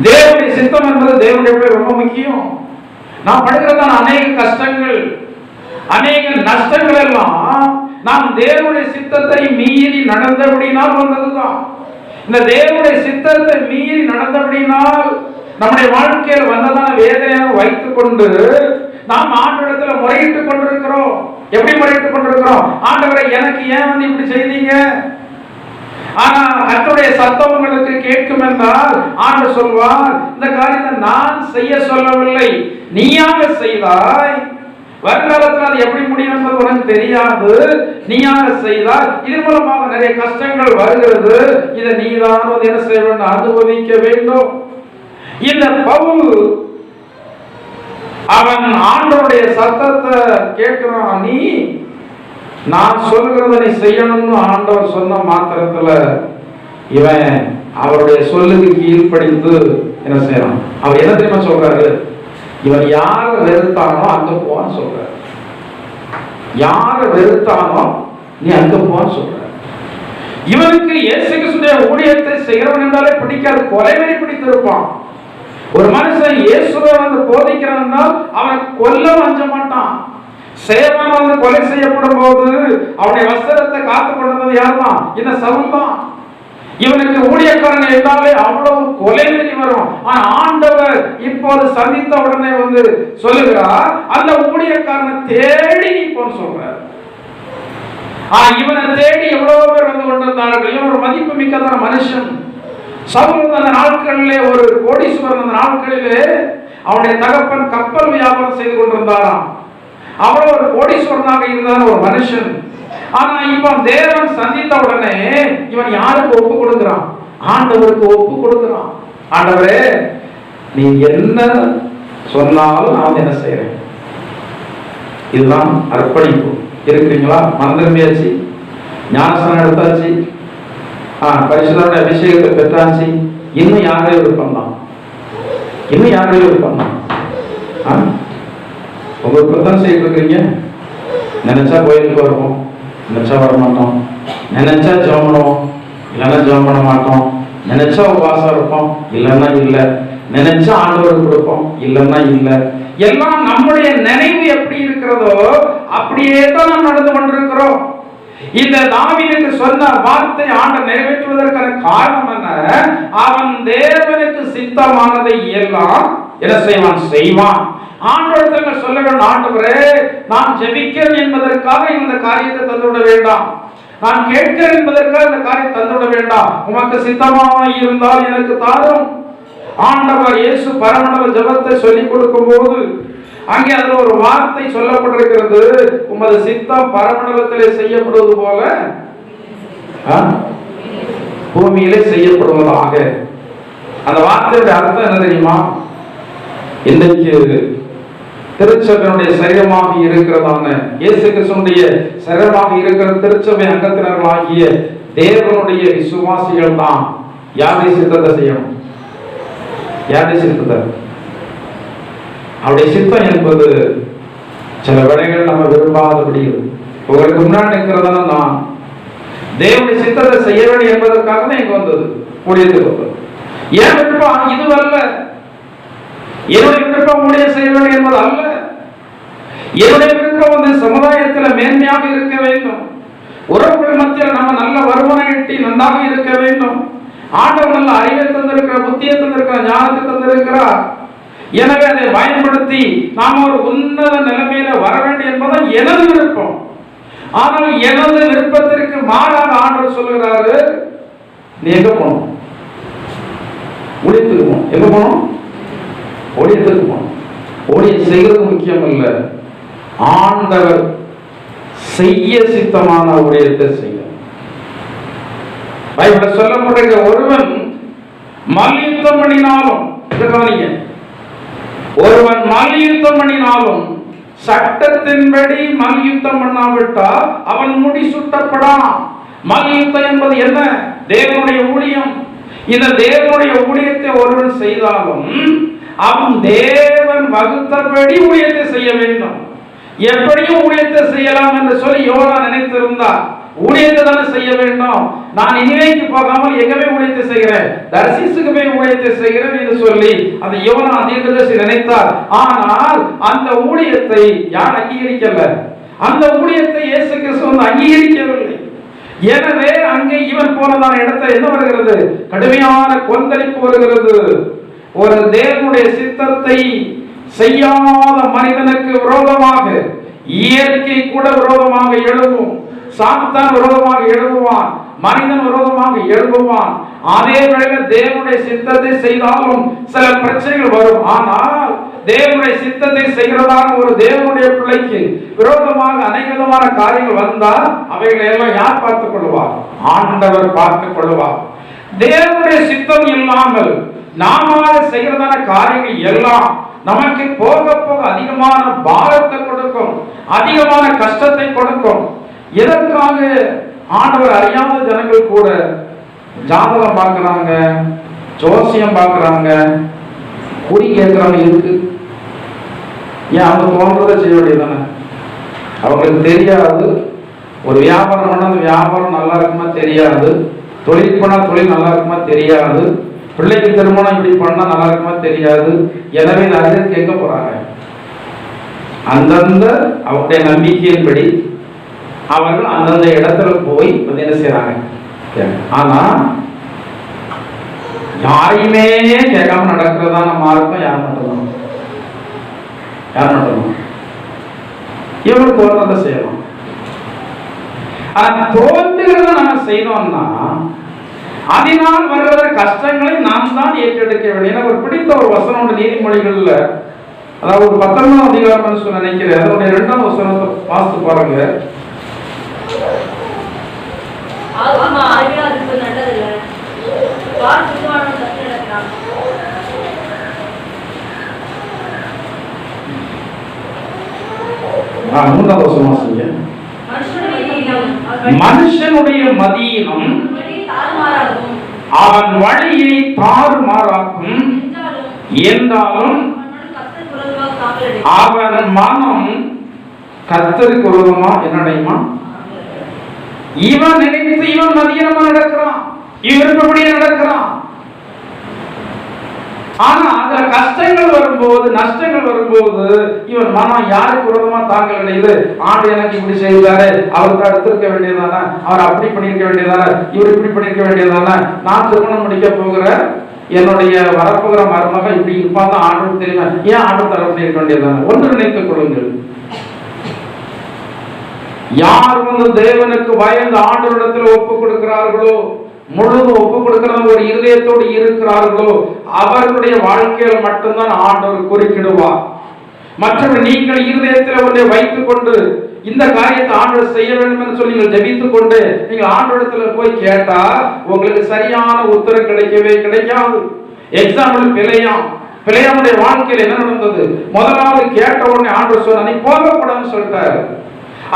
S1: தேவனுடைய சித்தம் என்பது தேவனுடைய ரொம்ப முக்கியம். நான் படுகிறதான அநேக கஷ்டங்கள், அநேக நஷ்டங்கள் எல்லாம் நாம் தேவனுடைய சித்தத்தை மீறி நடந்தபடினால் வந்ததுதான். இந்த தேவனுடைய சித்தத்தை மீறி நடந்தபடினால் நம்முடைய வாழ்க்கையில் வந்ததான வேதனையாக வைத்துக் கொண்டு நாம் ஆண்டவரிடத்துல முறையிட்டுக் கொண்டிருக்கிறோம். எப்படி முறையிட்டுக் கொண்டிருக்கிறோம்? ஆண்டவரை எனக்கு ஏன் இப்படி செய்தீங்க? ஆனா கர்த்தருடைய சத்தம் உங்களுக்கு கேட்கும் என்றால் ஆண்டவர் சொல்வார், இந்த காரியத்தை நான் செய்ய சொல்லவில்லை, நீயாக செய்தாய். வருங்காலத்தில் அது எப்படி முடியும் என்பது உனக்கு தெரியாது. நீயாக செய்தால் இதன் மூலமாக நிறைய கஷ்டங்கள் வருகிறது. இதை நீதான் என்ன செய்ய வேண்டும், அனுபவிக்க வேண்டும். இந்த பவுல் அவன் ஆண்டவருடைய சத்தத்தை கேட்கிறான். நீ நான் சொல்லுகிறத நீ செய்யணும்னு ஆண்டவர் சொன்ன மாத்திரத்துல இவன் அவருடைய சொல்லுக்கு கீழ்ப்படிந்து என்ன செய்யறான். அவர் என்ன தெரியுமா சொல்றாரு? இவன் யார வெறுத்தானோ அங்க போன்னு சொல்ற. யார வெறுத்தானோ நீ அங்க போன்னு சொல்ற. இவனுக்கு இயேசு கிறிஸ்துவின் ஊழியத்தை செய்கிறவன் என்றாலே பிடிக்காது, கொலைவெறி பிடித்திருப்பான். ஒரு மனுஷன் இயேசுவை போதிக்கிறான்னா அவனை கொல்ல அஞ்ச மாட்டான். சேவன் கொலை செய்யப்படும் போது அவனுடைய வஸ்திரத்தை காத்து கொண்டது யார் தான்? இந்த சவுல் தான். இவனுக்கு ஊழியக்காரன் என்றாலே அவ்வளவு கொலைவெறி வரும். ஆனா ஆண்டவர் இப்போது சந்தித்த உடனே சொல்லுகிறார், அந்த ஊழியக்காரனை தேடி நீ போன்னு சொல்றார்.
S2: இவனை தேடி எவ்வளவு பேர் வந்து கொண்டிருந்தார்கள். இவன் ஒரு மதிப்பு மிக்கதான மனுஷன். சவுல் அந்த நாட்களிலே ஒரு கோடீஸ்வரன். அந்த நாட்களிலே அவனுடைய தகப்பன் கப்பல் வியாபாரம் செய்து கொண்டிருந்தாராம். அவ்வளவு ஒரு கோடீஸ்வரனாக இருந்தான ஒரு மனுஷன். ஆனா இப்ப தேவன் சந்தித்த உடனே இவன் யாருக்கு ஒப்பு கொடுக்கிறான்? ஆண்டவருக்கு ஒப்பு கொடுக்கிறான். ஆண்டவரே, நீ என்ன சொன்னாலும் நான் என்ன செய்யறேன். இதுதான் அர்ப்பணிப்பு. இருக்கிறீங்களா? மந்திரமியாச்சு, ஞானஸ்தானம் எடுத்தாச்சு, பரிசுத்தருடைய அபிஷேகத்தை பெற்றாச்சு. இன்னும் யாரையும் விருப்பம் தான், இன்னும் யாரையும் விருப்பம் தான். உங்க விருப்பம் செய்து இருக்கிறீங்க. நினைச்சா கோயிலுக்கு வருவோம், நினைச்சா வர மாட்டோம். நினைச்சா ஜெபம் பண்ணுவோம், இல்லைன்னா ஜெபம் பண்ண மாட்டோம். நினைச்சா உபவாசம் இருப்போம், இல்லைன்னா இல்லை. நினைச்சா ஆண்டவருக்கு கொடுப்போம், இல்லைன்னா இல்லை. எல்லாம் நம்முடைய நினைவு எப்படி இருக்கிறதோ அப்படியே தான் நாம் நடந்து கொண்டிருக்கிறோம். இந்த தாவீதுக்கு சொன்ன வார்த்தை ஆண்டவர் நிறைவேற்றுவதற்கான காரணம் என்ன? அவன் தேவனுக்கு சித்தமானதை எல்லாம் என்ன செய்வான்? செய்வான். ஆண்டவரிடத்தில் சொல்ல வேண்டும், ஆண்டவரே, நான் ஜெபிக்கிறேன் என்பதற்காக இந்த காரியத்தை தந்துவிட வேண்டாம். நான் கேட்கிறேன் என்பதற்காக இந்த காரியத்தை தந்துவிட வேண்டாம். உமக்கு சித்தமாக இருந்தால் எனக்கு தாரும். ஆண்டவர் இயேசு பரமண்டல ஜெபத்தை சொல்லிக் கொடுக்கும் போது அங்கே அதுல ஒரு வார்த்தை சொல்லப்பட்டிருக்கிறது, உமது சித்தம் பரமண்டலத்திலே செய்யப்படுவது போல பூமியிலே செய்யப்படுவதாக. அந்த வார்த்தையுடைய அர்த்தம் என்ன தெரியுமா? இன்றைக்கு திருச்சபையுடைய சரீரமாக இருக்கிறதான இயேசு கிறிஸ்துவினுடைய சரீரமாக இருக்கிற திருச்சபை அங்கத்தினர்களாகிய தேவனுடைய விசுவாசிகள் தான் யாருடைய சித்தத்தை செய்யணும்? யாருடைய சித்தத்தை? அவருடைய சித்தம் என்பது சில வேளைகள் நம்ம விரும்பாதபடி உங்களுக்கு முன்னாடி நிற்கிறதான நான் தேவனுடைய சித்தத்தை செய்ய வேண்டும் என்பதற்காக தான் இங்க வந்தது, ஊழியத்துக்கு வந்தது. ஏன் விருப்பம் இதுவல்ல. என்னுடைய விருப்பம் ஊழியம் செய்ய வேண்டும் என்பது அல்ல. என்னுடைய விருப்பம் வந்து சமுதாயத்தில் மேன்மையாக இருக்க வேண்டும். உறவுகள் மத்தியில் நம்ம நல்ல வருமானம் ஈட்டி நன்றாக இருக்க வேண்டும். ஆண்டவர் நல்ல அறிவை தந்திருக்கிறார், புத்தியை தந்திருக்கிறார், ஞானத்தை தந்திருக்கிறார். எனவே அதை பயன்படுத்தி நாம் ஒரு உன்னத நிலைமையில வர வேண்டும் என்பதுதான் எனது விருப்பம். ஆனால் எனது விருப்பத்திற்கு மாறாக ஆண்டவர் சொல்லுகிறாரு, நீ எங்க போகணும்? ஊழியத்துக்கு போகணும். எங்க போகணும்? ஊழியத்துக்கு போகணும். ஊழியம் செய்கிறது முக்கியம் அல்ல, ஆண்டவர் செய்ய சித்தமான ஊழியத்தை செய்ய. பைபிள்ல சொல்லப்பட்டிருக்க ஒருவன் மல்யுத்தம் பண்ணினாலும், ஒருவன் மல்யுத்தம் பண்ணினாலும் சட்டத்தின்படி மல்யுத்தம் பண்ணாவிட்டால் அவன் முடி சுட்டப்படான். மல்யுத்தம் என்பது என்ன? தேவனுடைய ஊழியம். இந்த தேவனுடைய ஊழியத்தை ஒருவன் செய்தாலும் அவன் தேவன் வகுத்தபடி ஊழியத்தை செய்ய வேண்டும். எப்படியும் ஊழியத்தை செய்யலாம் என்று சொல்லி யோனா நினைத்திருந்தார். ஊழியத்தை தானே செய்ய வேண்டும், நான் இனிமேக்கு போகாமல் எங்கவே ஊழியத்தை செய்கிறேன், தர்சீசுக்கு போய் ஊழியத்தை செய்கிறேன் என்று சொல்லி அந்த யோனா தீர்க்கதரிசி நினைத்தார். ஆனால் அந்த ஊழியத்தை யார் அங்கீகரிக்கல? அந்த ஊழியத்தை இயேசு கிறிஸ்து அங்கீகரிக்கவில்லை. எனவே அங்கே இவன் போனதான இடத்துல என்ன வருகிறது? கடுமையான கொந்தளிப்பு வருகிறது. ஒரு தேவனுடைய சித்தத்தை செய்யாத மனிதனுக்கு விரோதமாக இயற்கை கூட விரோதமாக எழுவும். சாத்தான் விரோதமாக எழுப்புவான், மனிதன் விரோதமாக எழுப்புவான். அதே வேளையில் தேவனுடைய சித்தத்தை செய்தாலும் சில பிரச்சனைகள் வரும். ஆனால் தேவனுடைய சித்தத்தை செய்கிறதான ஒரு தேவனுடைய பிள்ளைக்கு விரோதமாக அநேக விதமான காரியங்கள் வந்தால் அவைகளை எல்லாம் யார் பார்த்துக் கொள்வார்? ஆண்டவர் பார்த்துக் கொள்வார். தேவனுடைய சித்தம் இல்லாமல் நாம செய்கிறதான காரியங்கள் எல்லாம் நமக்கு போக போக அதிகமான பாரத்தை கொடுக்கும், அதிகமான கஷ்டத்தை கொடுக்கும். எதற்காக? ஆண்டவர் அறியாத ஜனங்கள் கூட ஜாதகம் பார்க்கிறாங்க, ஜோசியம் பார்க்கிறாங்க, குறி கேட்கிறாங்க. இருக்கு ஏன்? அவங்க தோன்றதை செய்ய வேண்டியதானே. அவங்களுக்கு தெரியாது. ஒரு வியாபாரம் பண்ண அந்த வியாபாரம் நல்லா இருக்குமா தெரியாது, தொழில் பண்ணா தொழில் நல்லா இருக்குமா தெரியாது, பிள்ளைக்கு திருமணம் இப்படி பண்ணா நல்லா இருக்குமா தெரியாது. எனவே நிறைய கேட்க போறாங்க. அந்தந்த அவருடைய நம்பிக்கையின்படி அவர்கள் அந்தந்த இடத்துல போய் என்ன செய்யறாங்க. ஆனா யாரையுமே கேட்காம நடக்கிறதா நம்ம இருக்கும். யார் மட்டும்தான், யார் மட்டும்தான் இவங்க தோற்றத்தை செய்யலாம். ஆனா தோல்விகளை நம்ம செய்தோம்னா அதனால் வருகிற கஷ்டங்களை நாம் தான் ஏற்றெடுக்க வேண்டும். எனக்கு ஒரு பிடித்த ஒரு வசனம் உண்டு நீதிமொழிகள்ல, அதாவது ஒரு 19ஆம் அதிகாரம் சொல்ல நினைக்கிறேன், அதனுடைய 2ஆம் வசனத்தை வாசித்து பாருங்க. மூன்றாவது வசனம் வாசிங்க. மனுஷனுடைய மதீனம் அவன் வழியை தாறுமாறாக்கும், என்றாலும் அவன் மனம் கர்த்தருக்கு விரோதமா என்னடையுமா? இவன் நினைத்து இவன் மதியமா நடக்கிறான், இவருப்படியே நடக்கிறான். ஆனா அதுல கஷ்டங்கள் வரும்போது, நஷ்டங்கள் வரும்போது இவன் மனம் யாருக்கு விரோதமா தாக்கல் அடையுது? ஆண்டு எனக்கு இப்படி செய்தாரு, அவருக்கு அடுத்திருக்க வேண்டியதானே, அவர் அப்படி பண்ணிருக்க வேண்டியதானே, இவர் இப்படி பண்ணிருக்க வேண்டியதானே, நான் திருமணம் முடிக்க போகிற என்னுடைய வரப்போகிற மருமக இப்படி இருப்பாங்க ஆண்டு தெரியும், ஏன் ஆண்டு தர பண்ணிருக்க வேண்டியதானே? ஒன்று நினைத்துக் கொள்ளுங்கள், யார் தேவனுக்கு பயந்து ஆண்டவரிடத்தில் ஒப்பு கொடுக்கிறார்களோ, முழுதும் ஒப்பு கொடுக்கிறது ஒரு இருதயத்தோடு இருக்கிறார்களோ, அவர்களுடைய வாழ்க்கையில் மட்டும்தான் ஆண்டவர் குறுக்கிடுவார். மற்றவர்கள் நீங்கள் இருதயத்தில் ஒன்றை வைத்துக் கொண்டு இந்த காரியத்தை ஆண்டவர் செய்ய வேண்டும் என்று சொல்லி நீங்கள் ஜெபித்துக் கொண்டு நீங்கள் ஆண்டவரிடத்தில் போய் கேட்டா உங்களுக்கு சரியான உத்தரவு கிடைக்கவே கிடைக்காது. எக்ஸாம்பிள் பிழையாமுடைய வாழ்க்கையில் என்ன நடந்தது? முதலாவது கேட்ட உடனே ஆண்டவர் சொன்ன நீ போகக்கூடாதுன்னு சொல்லிட்டாரு.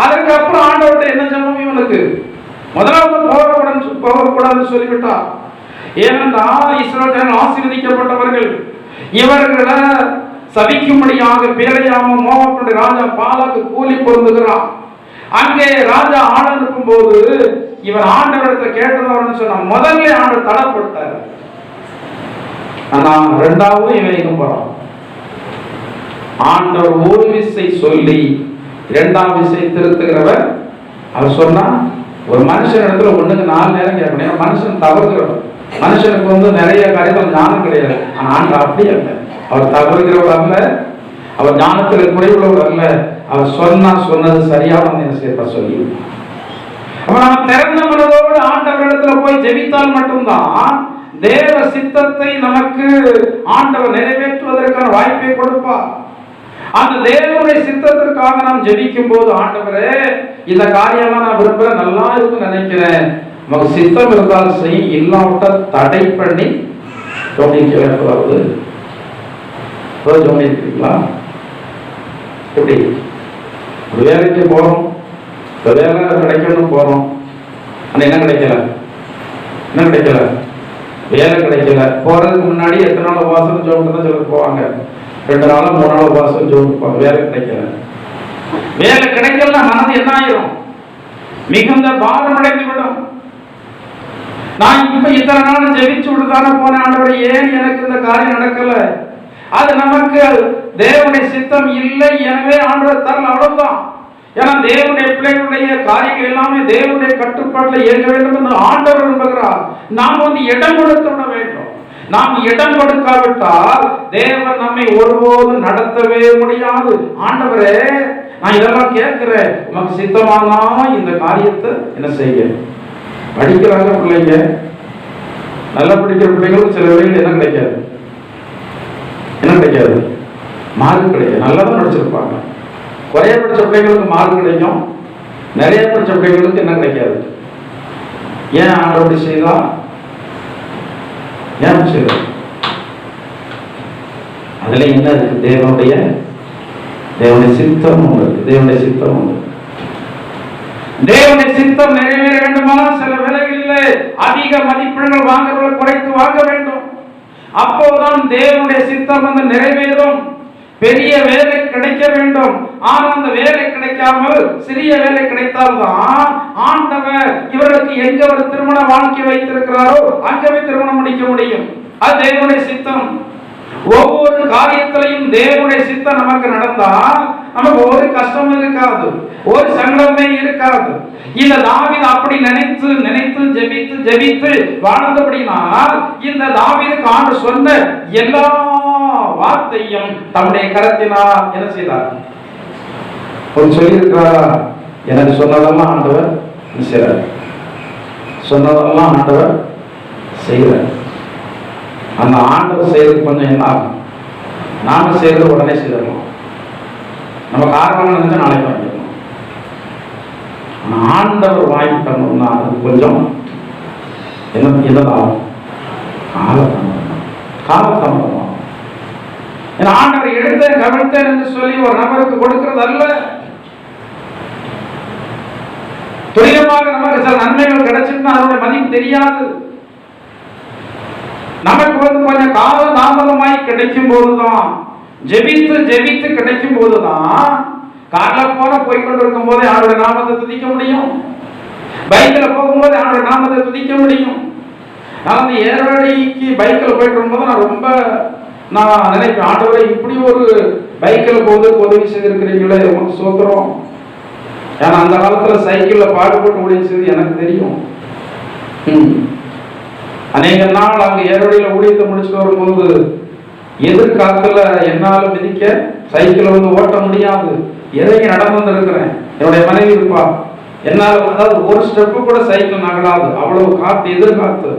S2: அதுக்கப்புறம் ஆண்டவர்கிட்ட என்ன ஜெபம்? இவனுக்கு முதலாவது போகக்கூடாதுன்னு சொல்லிவிட்டார். ஏனென்றால் இஸ்ரவேல் ஆசீர்வதிக்கப்பட்டவர்கள், இவர்களை சபிக்கும்படியாக பேரையாம மோவாபுடைய ராஜா பாலாக்கு கூலி பொருந்துகிறான். அங்கே ராஜா ஆள் அனுப்பும் போது இவன் ஆண்டவரிடத்தில் கேட்டதவர்னு சொன்ன முதல்ல ஆண்டவர் தடப்பட்டார். ஆனா இரண்டாவது இவன் போறான். ஆண்டவர் ஒரு விசை சொல்லி இரண்டாம் விசை திருத்துகிறவர். அவர் சொன்னா ஒரு மனுஷன் இடத்துல ஒண்ணுக்கு 4 நேரம் கேட்கணும். மனுஷன் தவறுகிறவர், மனுஷனுக்கு நிறைய காரியத்தில் ஞானம் கிடையாது. ஆனா ஆண்டவர் அப்படி அல்ல, அவர் தவறுகிறவர் அல்ல, அவர் ஞானத்தில் குறைவுள்ளவர் அல்ல. அவர் சொன்னது சரியான என்ன செய்ய சொல்லி அப்ப நாம் திறந்த மனதோடு ஆண்டவரிடத்துல போய் ஜெபித்தால் மட்டும்தான் தேவ சித்தத்தை நமக்கு ஆண்டவர் நிறைவேற்றுவதற்கான வாய்ப்பை கொடுப்பார். அந்த தேவனுடைய சித்தத்திற்காக நாம் ஜெபிக்கும் போது, ஆண்டவரே இந்த காரியமா நான் விரும்புறேன், நல்லா இருக்குன்னு நினைக்கிறேன், நமக்கு சித்தம் இருந்தால் செய்யும், இல்லாவிட்ட தடை பண்ணி கவனிக்க வேண்டாவது. கவனிக்கிறீங்களா? எப்படி ஒரு வேலைக்கு போறோம், வேலை கிடைக்கணும் போறோம், ஆனா என்ன கிடைக்கல, வேலை கிடைக்கல. போறதுக்கு முன்னாடி 8 நாள் உபவாசம் ஜோபிட்டு தான் சொல்லிட்டு போவாங்க, 2 நாள் 3 நாள் உபவாசம் ஜோபிப்பாங்க. வேலை கிடைக்கல. வேலை கிடைக்கலன்னா மனது என்ன ஆயிரும்? மிகுந்த பாரம் அடைந்து விடும். நான் இப்ப இத்தனை நாள் ஜெபிச்சு விட்டுதானே போனேன், ஆண்டவரே ஏன் எனக்கு இந்த காரியம் நடக்கல? அது நமக்கு தேவனுடைய சித்தம் இல்லை, எனவே ஆண்டவர் தரல, அவ்வளவுதான். ஏன்னா தேவனுடைய பிள்ளைகளுடைய காரியங்கள் எல்லாமே தேவனுடைய கட்டுப்பாட்டில் இயங்க வேண்டும் என்று ஆண்டவர் விரும்புகிறார். நாம் இடம் கொடுத்து விட வேண்டும். நாம் இடம் கொடுக்காவிட்டால் தேவன் நம்மை ஒருபோதும் நடத்தவே முடியாது. ஆண்டவரே நான் இதெல்லாம் கேட்கிறேன், உனக்கு சித்தமானா இந்த காரியத்தை என்ன செய்ய. படிக்கிறாங்க பிள்ளைங்க, நல்லா படிக்கிற பிள்ளைகளும் சில வேளைகள் என்ன கிடைக்காது, மார்க் கிடைக்காது. நல்லா தான் படிச்சிருப்பாங்க. குறைய படிச்ச பிள்ளைகளுக்கு மார்க் கிடைக்கும், நிறைய படிச்ச பிள்ளைகளுக்கு என்ன கிடைக்காது. ஏன் ஆண்டவரை செய்தா? ஏன் செய்த? அதுல என்ன இருக்கு? தேவனுடைய சித்தம் இருக்கு. தேவனுடைய சித்தம் நிறைவேற வேண்டுமானால் சில வேளைகளிலே அதிக மதிப்பெண்கள் வாங்குறவர்கள் குறைத்து வாங்க வேண்டும். அப்போதான் தேவனுடைய சித்தம் நிறைவேறும். பெரிய வேலை கிடைக்க வேண்டும். ஆனால் அந்த வேலை கிடைக்காமல் சிறிய வேலை கிடைத்தால்தான் ஆண்டவர் இவர்களுக்கு எங்க ஒரு திருமண வாழ்க்கை வைத்திருக்கிறாரோ அங்கவே திருமணம் முடிக்க முடியும். அது தேவனுடைய சித்தம். ஒவ்வொரு காரியத்திலையும் தேவனுடைய சித்தம் நமக்கு நடந்தால் நமக்கு ஒரு கஷ்டமும் இருக்காது, ஒரு சங்கடமே இருக்காது. இந்த தாவீது அப்படி நினைத்து ஜெபித்து வாழ்ந்தபடினால் இந்த தாவீதுக்கு ஆண்டவர் சொன்ன எல்லா வார்த்தையும் தம்முடைய கரத்தினால் என்ன செய்தார்? சொல்லியிருக்கிறாரா? எனக்கு சொன்னதெல்லாம் ஆண்டவர் செய்கிறார். சொன்னதெல்லாம் ஆண்டவர் செய்கிறார். அந்த ஆண்டவர் செய்யறது கொஞ்சம் என்ன ஆகும்? நாம செய்யறது உடனே செய்திடலாம். நமக்கு ஆர்வம் இருந்தால் நாளைக்கு வாங்கிடலாம். ஆனால் ஆண்டவர் வாங்கிட்டோம்னா அது கொஞ்சம் என்னதான் காலத்தாமதம். ஏன்னா ஆண்டவர் எடுத்தேன் கவிழ்த்தேன் என்று சொல்லி ஒரு நபருக்கு கொடுக்கிறது அல்ல. துரிதமாக நமக்கு சில நன்மைகள் கிடைச்சிருந்தா அதோட மதிப்பு தெரியாது. நமக்கு கொஞ்சம் கால தாமதமாய் கிடைக்கும் போதுதான், ஜெபித்து ஜெபித்து கிடைக்கும் போதுதான், கார்ல போன போய்கொண்டிருக்கும் போதே அவருடைய நாமத்தை துதிக்க முடியும். பைக்கில் போகும்போது அவருடைய நாமத்தை துதிக்க முடியும். நான் அந்த ஏர்வாடிக்கு பைக்கில் போயிட்டு இருக்கும்போது நான் நினைப்பேன், ஆண்டவரை இப்படி ஒரு பைக்கில் போவதற்கு உதவி செய்திருக்கிறீங்களே, உனக்கு சோத்திரம். ஏன்னா அந்த காலத்துல சைக்கிள்ல பாடுபட்டு ஊழியம் செய்து எனக்கு தெரியும். அநேக நாள் அங்க ஏர்வழியில ஊழியத்தை முடிச்சுட்டு வரும்போது எதிர்காலத்துல என்னால மிதிக்க சைக்கிள் ஓட்ட முடியாது. இறங்கி நடந்து வந்திருக்கிறேன். என்னுடைய மனைவி இருப்பா, என்னால் அதாவது ஒரு ஸ்டெப்பு கூட சைக்கிள் நகராது, அவ்வளவு காத்து, எதிர்காத்து.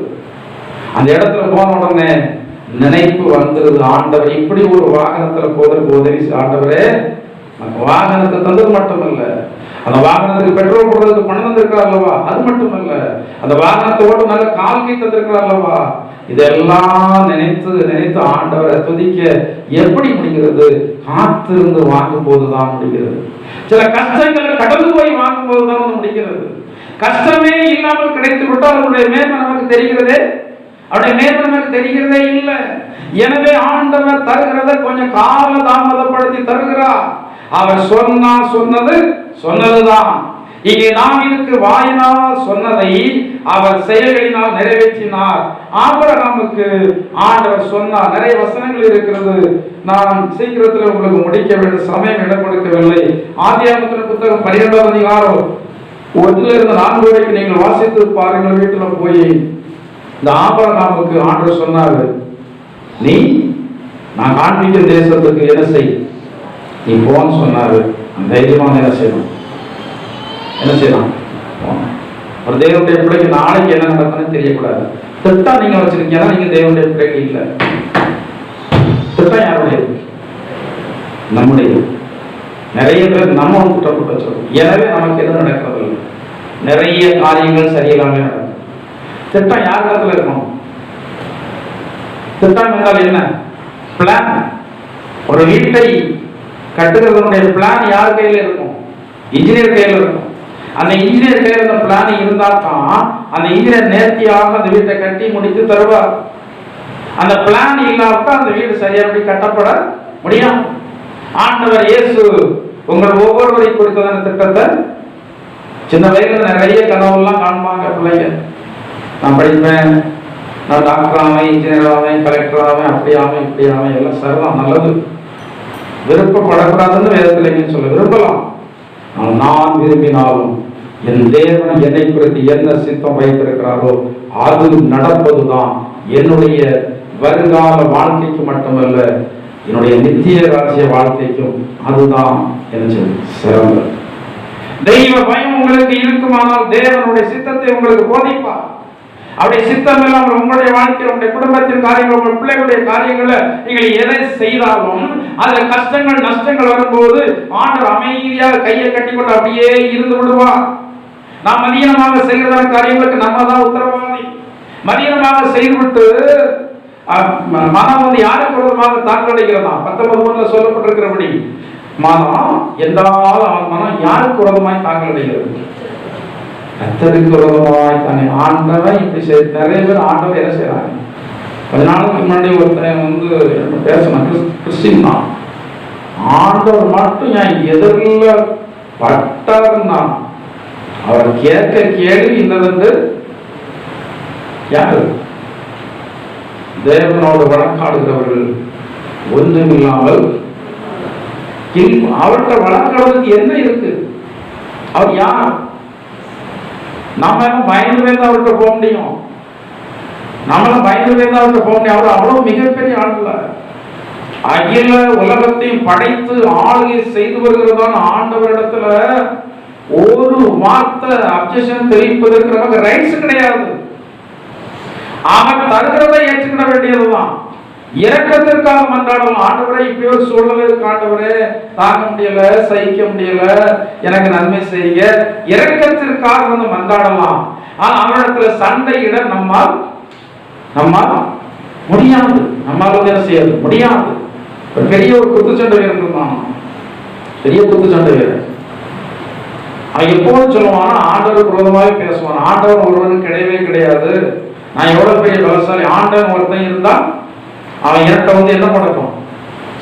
S2: அந்த இடத்துல போன உடனே நினைப்பு வந்துருது, ஆண்டவர் இப்படி ஒரு வாகனத்துல போவதற்கு உதவி. ஆண்டவரே, வாகனத்தை தந்தது மட்டுமல்ல, அந்த வாகனத்துக்கு பெட்ரோல் போடுறதுக்கு பணம் தந்திருக்கிறார் அல்லவா, அது மட்டுமல்ல, அந்த வாகனத்தை ஓட்ட நல்ல கால்கை தந்திருக்கிறார் அல்லவா. இதெல்லாம் நினைத்து நினைத்து ஆண்டவரை துதிக்க எப்படி முடிகிறது? காத்திருந்து வாங்கும் போதுதான் முடிகிறது. சில கஷ்டங்களை கடந்து போய் வாங்கும் போதுதான் முடிகிறது. கஷ்டமே இல்லாமல் கிடைத்து விட்டால் அவருடைய மேன்மை நமக்கு தெரிகிறதே, அவருடைய மேன்மை நமக்கு தெரிகிறதே இல்லை. எனவே ஆண்டவர் தருகிறத கொஞ்சம் கால தாமதப்படுத்தி தருகிறார். அவர் சொன்னது சொன்னதுதான். இங்கே தாவீதுக்கு வாயினால் சொன்னதை அவர் செயல்களினால் நிறைவேற்றினார். ஆபிரகாமுக்கு ஆண்டவர் சொன்னார். நிறைய வசனங்கள் இருக்கிறது, நான் சீக்கிரத்தில் உங்களுக்கு முடிக்க வேண்டிய சமயம் இடம் கொடுக்கவில்லை. ஆதியாகமத்தின் புத்தகம் 12ஆம் அதிகாரம் 1 - 4 வரைக்கும் நீங்கள் வாசித்து பாருங்கள். வீட்டுல போய் இந்த ஆபிரகாமுக்கு ஆண்டவர் சொன்னார், நீ நான் காண்பிக்கும் தேசத்துக்கு என்ன செய், நீ போன்னு சொன்னாரு. தைரியமாக என்ன செய்யணும்? ஒரு தேவனுடைய பிள்ளைக்கு நாளைக்கு என்ன நடக்குன்னு தெரியக்கூடாது. திட்டம் நீங்க வச்சிருக்கீங்கன்னா நீங்க தேவனுடைய பிள்ளைகள் இல்லை. திட்டம் யாருடைய? நம்முடைய. நிறைய பேர் நம்ம திட்டம் போட்டு வச்சிருக்கோம். எனவே நமக்கு எதுவும் நடக்கிறது இல்லை. நிறைய காரியங்கள் சரியில்லாம நடக்கும். திட்டம் யார் இடத்துல இருக்கணும்? திட்டம் என்றால் என்ன? பிளான். ஒரு வீட்டை கட்டுகிறதனுடைய பிளான் யார் கையில் இருக்கும்? இன்ஜினியர் கையில் இருக்கும். அந்த இன்ஜினியர் கையில் அந்த பிளான் இருந்தால் தான் அந்த இன்ஜினியர் நேர்த்தியாக அந்த வீட்டை கட்டி முடித்து தருவார். அந்த பிளான் இல்லாவிட்டால் அந்த வீடு சரியானபடி கட்டப்பட முடியாது. ஆண்டவர் இயேசு உங்கள் ஒவ்வொருவரை குறித்ததான திட்டத்தை சின்ன வயதில் நிறைய கனவுலாம் காண்பாங்க பிள்ளைங்க. நான் படிப்பேன், நான் டாக்டர் ஆவேன், இன்ஜினியர் ஆவேன், கலெக்டர் ஆவேன், அப்படி ஆவேன், இப்படி ஆவேன், எல்லாம் சரிதான், நல்லது. விருப்பப்படக்கூடாதுன்னு வேதத்தில் சொல்ல விரும்பலாம். நான் விரும்பினாலும் என் தேவன் என்னை குறித்து என்ன சித்தம் வைத்திருக்கிறாரோ அது நடப்பதுதான் என்னுடைய வருங்கால வாழ்க்கைக்கு மட்டுமல்ல, என்னுடைய நித்திய ராஜ்ய வாழ்க்கைக்கும் அதுதான் என்ன சிறந்தது. தெய்வ பயம் உங்களுக்கு இருக்குமானால் தேவனுடைய சித்தத்தை உங்களுக்கு போதிப்பார். அவருடைய சித்தம் இல்லாமல் உங்களுடைய வாழ்க்கையில், உங்களுடைய குடும்பத்தின் காரியங்கள், உங்கள் பிள்ளைகளுடைய காரியங்களை நீங்கள் எதை செய்தாலும் அதுல கஷ்டங்கள் நஷ்டங்கள் வரும்போது ஆண்டவர் அமைதியாக கையை கட்டிக்கொண்டு அப்படியே இருந்து விடுவார். நாம் மதியமாக செய்கிறதான காரியங்களுக்கு நம்ம தான் உத்தரவாதி. மதியமாக செய்துவிட்டு மனம் யாருக்கு விரோதமாக தாக்கடைகிறதா? 19 சொல்லப்பட்டிருக்கிறபடி மனம் என்றால் அவன் மனம் யாருக்கு விரோதமாய் தாக்கடைகிறது? கர்த்தருக்கு விரோதமாய் தானே. ஆண்டவன் இப்படி நிறைய பேர் ஆண்டவர் என்ன செய்யறாங்க? கொஞ்ச நாளுக்கு முன்னாடி ஒருத்தன் பேசணும், கிறிஸ்டின் தான். ஆண்டவர் மட்டும் என் எதிரில் பட்டாருன்னா அவர் கேட்க கேள்வி இன்னது யாரு? தேவனோடு வழக்காடுகிறவர்கள் ஒன்றுமில்லாமல் அவர்கிட்ட வழக்காடுறதுக்கு என்ன இருக்கு? அவர் யார்? நாம பயந்து வேந்த அவர்கிட்ட போக முடியும். நம்மளும் பயந்து வேந்த அவர்கிட்ட போக முடியும். அவர் அவ்வளவு மிகப்பெரிய ஆள். அகில உலகத்தையும் படைத்து ஆளுகை செய்து வருகிறதான ஆண்டவரிடத்துல ஒரு வார்த்தை அப்ஜெக்ஷன் தெரிவிப்பதற்கு நமக்கு ரைட்ஸ் கிடையாது. அவன் தருகிறதை ஏற்றுக்கிட வேண்டியதுதான். இரக்கத்திற்காக மன்றாடலாம். ஆண்டவரே, இப்படி ஒரு சூழல் இருக்கு ஆண்டவரே, தாங்க முடியல, சகிக்க முடியல, எனக்கு நன்மை செய்ய, இரக்கத்திற்காக வந்து மன்றாடலாம். ஆனா அவரிடத்துல சண்டையிட நம்மால் முடியாது. நம்மால் என்ன செய்ய முடியாது. பெரிய ஒரு குத்துச்சண்டை வீரன் இருந்தான், பெரிய குத்துச்சண்டை வீரன். அவன் எப்போதும் சொல்லுவானா, ஆண்டவர் விரோதமாக பேசுவான். ஆண்டவர் ஒருவனுக்கு கிடையவே கிடையாது, நான் எவ்வளவு பெரிய பலசாலி, ஆண்டவன் ஒருத்தன் இருந்தா அவன் என்கிட்ட வந்து என்ன படக்கும்,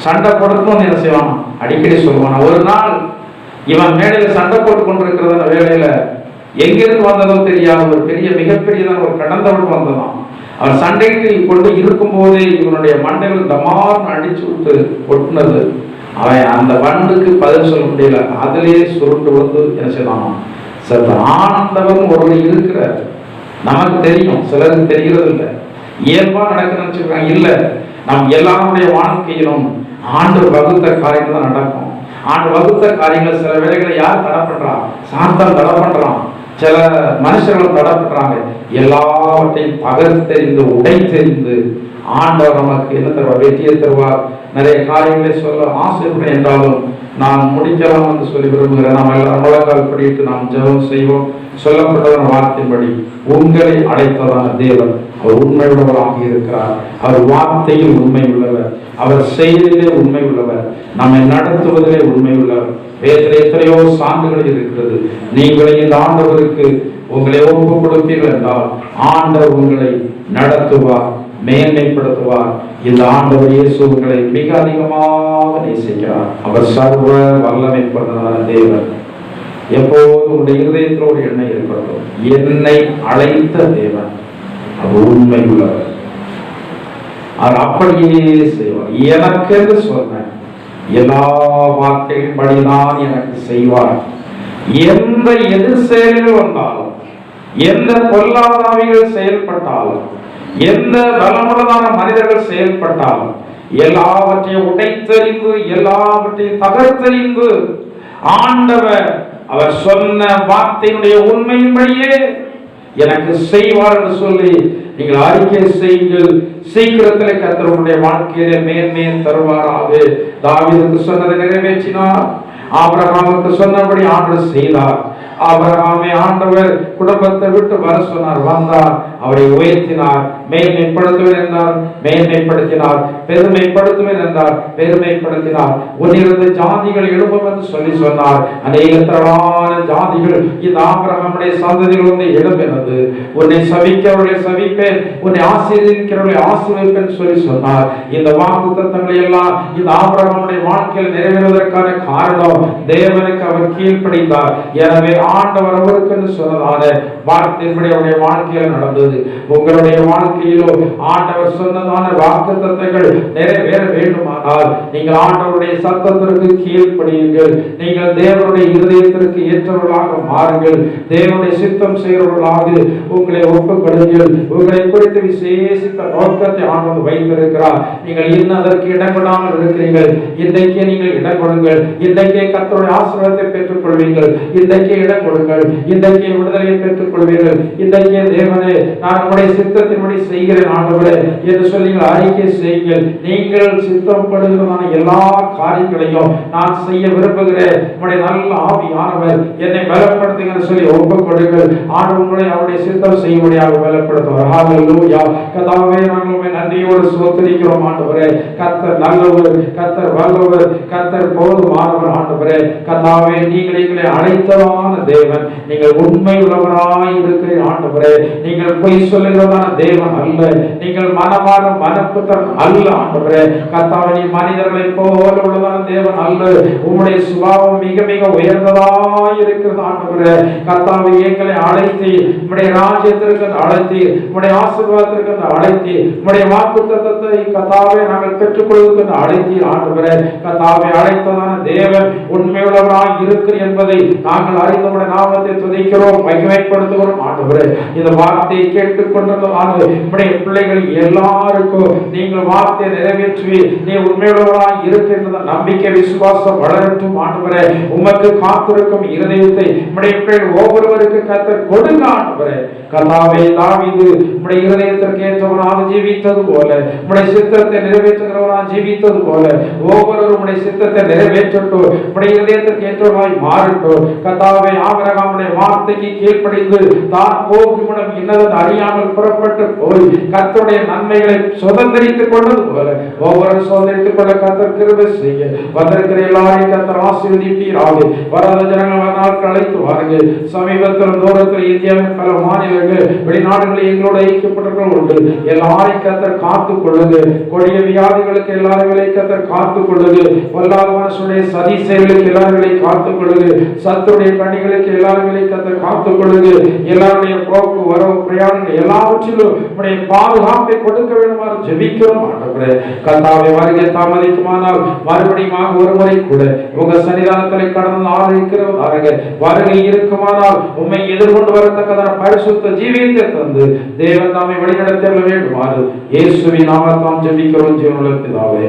S2: சண்டை போடுறதும் என்ன செய்வான், அடிக்கடி சொல்லுவான். ஒரு நாள் இவன் மேடையில சண்டை போட்டு கொண்டிருக்கிறத வேலையில எங்கிருந்து வந்ததோ தெரியாது, ஒரு பெரிய மிகப்பெரியதான் ஒரு கடந்தவன் வந்ததான். அவன் சண்டைக்கு கொண்டு இருக்கும் போதே இவனுடைய மண்டைகள் தமார்னு அடிச்சு விட்டு ஒட்டுனது. அவன் அந்த வண்டுக்கு பதில் சொல்ல முடியல, அதிலேயே சுருண்டு வந்து என்ன செய்யலாம். சரி, ஆனந்தவன் ஒருவர் இருக்கிறார், நமக்கு தெரியும், சிலருக்கு தெரிகிறது இல்லை, இயல்பா நடக்குதுன்னு சொல்றாங்க. இல்ல, நம் எல்லாருடைய வாழ்க்கையிலும் ஆண்டு வகுத்த காரியங்கள் தான் நடக்கும். ஆண்டு வகுத்த காரியங்கள் சில வேளைகளை யார் தடை பண்றான், சாத்தான் தடை பண்றான், சில மனுஷர்கள் தடை பண்றாங்க. எல்லாவற்றையும் பகர்த்தெறிந்து உடைத்தெறிந்து ஆண்டவர் நமக்கு என்ன தருவார், வெற்றியை தருவார். நிறைய காரியங்களை சொல்ல ஆசைப்படுறேன் என்றாலும் நான் முடிக்கலாம் என்று சொல்லி விரும்புகிறேன். நாம் எல்லாரும் முழங்கால் படிட்டு நாம் ஜெபம் செய்வோம். சொல்லப்பட்டவன் வார்த்தையின்படி உங்களை அழைத்ததான தேவன் அவர் உண்மை உள்ளவராக இருக்கிறார். அவர் வார்த்தையில் உண்மை உள்ளவர், அவர் செயலிலே உண்மை உள்ளவர், நம்மை நடத்துவதிலே உண்மை உள்ளவர். வேதத்தில் எத்தனையோ சான்றுகள் இருக்கிறது. நீங்களே இந்த ஆண்டவருக்கு உங்களை ஒப்பு கொடுப்பீர்கள் என்றால் ஆண்டவர் உங்களை நடத்துவார், மேன்மைப்படுத்துவார். இந்த ஆண்டவர் இயேசு உங்களை மிக அதிகமாக நேசிக்கிறார். அவர் சர்வ வல்லமை கொண்டதான தேவன். எப்போது உங்களுடைய இருதயத்தில் ஒரு எண்ணம் ஏற்படும், என்னை அழைத்த தேவன் அவர் உண்மை உள்ளவர், அவர் அப்படியே செய்வார். எனக்கு என்று சொன்ன எல்லா வார்த்தைகளின் படிதான் எனக்கு செய்வார். எந்த எதிர் செயல்கள் வந்தாலும், எந்த பொல்லாதாவிகள் செயல்பட்டாலும், எந்த பலமுள்ளதான மனிதர்கள் செயல்பட்டாலும் எல்லாவற்றையும் உடைத்தெறிந்து எல்லாவற்றையும் தகர்த்தெறிந்து ஆண்டவர் அவர் சொன்ன வார்த்தையினுடைய உண்மையின்படியே எனக்கு செய்வார் என்று சொல்லி நீங்கள் அறிக்கை செய்யுங்கள். சீக்கிரத்தில் கர்த்தருடைய வாழ்க்கையிலே மேன்மையை தருவாராக. தாவீதுக்கு சொன்னதை நிறைவேற்றினார், ஆபிரகாமுக்கு சொன்னபடி ஆண்டவர் செய்தார். ஆபிரகாமை ஆண்டவர் குடும்பத்தை விட்டு வர சொன்னார், வந்தார், அவரை உயர்த்தினார். மேன்மைப்படுத்துவேன் என்றார், மேன்மைப்படுத்தினார். பெருமைப்படுத்துவேன் என்றார், பெருமைப்படுத்தினார். உன்னிலிருந்து ஜாதிகள் எழும்பும் என்று சொல்லி சொன்னார். அநேக திரளான ஜாதிகள் இந்த ஆபிரகாமுடைய சந்ததியில் வந்து எழும்பினது. உன்னை சபிக்கிறவர்களை சபிப்பேன், உன்னை ஆசீர்வதிக்கிறவர்களை ஆசீர்வதிப்பேன் சொல்லி சொன்னார். இந்த வாக்குத்தத்தங்களை எல்லாம் இந்த ஆபிரகாமுடைய வாழ்க்கையில் நிறைவேறுவதற்கான காரணம் தேவனுக்கு அவர் கீழ்ப்படிந்தார். எனவே ஆண்டவர் அவருக்கு என்று சொன்னதான வார்த்தையின்படி அவருடைய வாழ்க்கையில் நடந்தது. உங்களுடைய வாழ்க்கையிலோ ஆண்டவர் சொன்னதான வாக்குத்தத்தங்கள் நிறைவேற வேண்டுமானால் நீங்கள் ஆண்டவருடைய சத்தத்திற்கு கீழ்ப்படியுங்கள். நீங்கள் தேவனுடைய இருதயத்திற்கு ஏற்றவர்களாக மாறுங்கள். தேவனுடைய சித்தம் செய்கிறவர்களாக உங்களை ஒப்புக்கொடுங்கள். உங்களை குறித்து விசேஷித்த நோக்கத்தை ஆண்டவர் வைத்திருக்கிறார். நீங்கள் இன்னும் அதற்கு இடம் கொடாமல் இருக்கிறீர்கள். இன்றைக்கே நீங்கள் இடம் கொடுங்கள். இன்றைக்கே கர்த்தருடைய ஆசீர்வாதத்தை பெற்றுக் கொள்வீர்கள். இன்றைக்கே இடம் கொடுங்கள். இன்றைக்கே விடுதலையை பெற்றுக் கொள்வீர்கள். இன்றைக்கே தேவனே, நான் உங்களுடைய சித்தத்தின்படி செய்கிறேன் ஆண்டவரே என்று சொல்லி அறிக்கை செய்யுங்கள். நீங்கள் சித்தப்படுகிறதான எல்லா காரியங்களையும் நான் செய்ய விரும்புகிறேன். உங்களுடைய நல்ல ஆவியானவர் என்னை பலப்படுத்துங்க சொல்லி ஒப்புக் கொடுங்கள். ஆண்டவர் உங்களை அவருடைய சித்தம் செய்யும்படியாக பலப்படுத்துவார். ஹல்லேலூயா. கர்த்தாவே, நாங்கள் உம்மை நன்றியோடு ஸ்தோத்திரிக்கிறோம் ஆண்டவரே. கர்த்தர் நல்லவர், கர்த்தர் வல்லவர், கர்த்தர் போதுமானவர் ஆண்டவரே. கர்த்தாவே, நீங்கள் எங்களை அழைத்ததான தேவன், நீங்கள் உண்மை உள்ளவராய் இருக்கிற ஆண்டவரே. நீங்கள் பொய் சொல்லுகிறதான தேவன் அல்ல, நீங்கள் மனமான மனப்புத்தன் அல்ல ஆண்டவரே. கர்த்தாவே, நீ மனிதர்களை போல உள்ளதான தேவன் அல்ல. உம்முடைய சுபாவம் மிக மிக உயர்ந்ததாய் இருக்கிறது ஆண்டவரே. கர்த்தாவே, எங்களை அழைத்து உம்முடைய ராஜ்யத்திற்கு அழைத்து, உம்முடைய ஆசீர்வாதத்திற்கு அழைத்து, உம்முடைய வாக்குத்தத்தத்தை கர்த்தாவே நாங்கள் பெற்றுக்கொள்வதற்கு அழைத்து ஆண்டவரே. கர்த்தாவே, அழைத்ததான தேவன் உண்மையுள்ளவராய் இருக்கிற என்பதை நாங்கள் அறிந்தவுடைய நாமத்தை துதிக்கிறோம், மகிமைப்படுத்துகிறோம் ஆண்டவரே. இந்த வார்த்தையை கேட்டுக்கொண்டதான உம்முடைய பிள்ளைகள் எல்லாருக்கும் நீங்கள் வார்த்தை நிறைவேற்றி நீ உண்மையுள்ளவராய் இருக்கின்ற நம்பிக்கை விசுவாசம் வளரட்டும் ஆண்டவரே. உமக்கு காத்திருக்கும் இருதயத்தை உம்முடைய பிள்ளைகள் ஒவ்வொருவருக்கு கர்த்தர் கொடுங்க ஆண்டவரே. கர்த்தாவே, தாவீது உம்முடைய இருதயத்திற்கு ஏற்றவராக ஜீவித்தது போல, உம்முடைய சித்தத்தை நிறைவேற்றுகிறவராக ஜீவித்தது போல ஒவ்வொருவரும் உம்முடைய சித்தத்தை நிறைவேற்றட்டும், உம்முடைய இருதயத்திற்கு ஏற்றவராய் மாறட்டும். கர்த்தாவே, ஆபிரகாமுடைய வார்த்தைக்கு கீழ்ப்படிந்து தான் போகும் இடம் இன்னதென்று அறியாமல் புறப்பட்டு போய் கர்த்தருடைய நன்மைகளை சுதந்திரித்துக் கொண்டது போல ஒவ்வொரு சுதந்திரித்துக் கொள்ள கர்த்தர் கிருபை செய்ய வந்திருக்கிற எல்லாரையும் கர்த்தர் ஆசீர்வதிப்பீராக. வராத ஜனங்கள் நாட்கள் அழைத்து வாருங்கள். சமீபத்தில் தூரத்தில் இந்தியாவின் பல மாநிலங்கள் வெளிநாடுகளில் எங்களோட ஐக்கியப்பட்டவர்கள் உண்டு. எல்லாரையும் கர்த்தர் காத்துக் கொள்ளுங்க. கொடிய வியாதிகளுக்கு எல்லாருமே கர்த்தர் காத்துக் கொள்ளுங்க. வல்லாத மனுஷனுடைய சதி செயல்களுக்கு எல்லாருமே காத்துக் கொள்ளுங்க. சத்துடைய கண்ணிகளுக்கு எல்லாருமே கர்த்தர் காத்துக் கொள்ளுங்க. எல்லாருடைய போக்கு வரவு பிரயாணங்கள் எல்லாவற்றிலும் உடைய பாதுகாப்பை கொடுக்க வேண்டுமாறு ஜெபிக்கிறோம் ஆண்டவரே. கர்த்தாவே, வருகை தாமதிக்குமானால் மறுபடியும் ஒரு முறை கூட உங்க சன்னிதானத்தில் கடந்து ஆதரிக்கிறவராக வருகை இருக்குமானால் உம்மை எதிர்கொண்டு வரத்தக்கதான பரிசுத்த ஜீவியத்தை தந்து தேவன் தாமே வழிநடத்த வேண்டுமாறு இயேசுவின் நாமத்தால் ஜெபிக்கிறோம் ஜீவனுள்ள பிதாவே.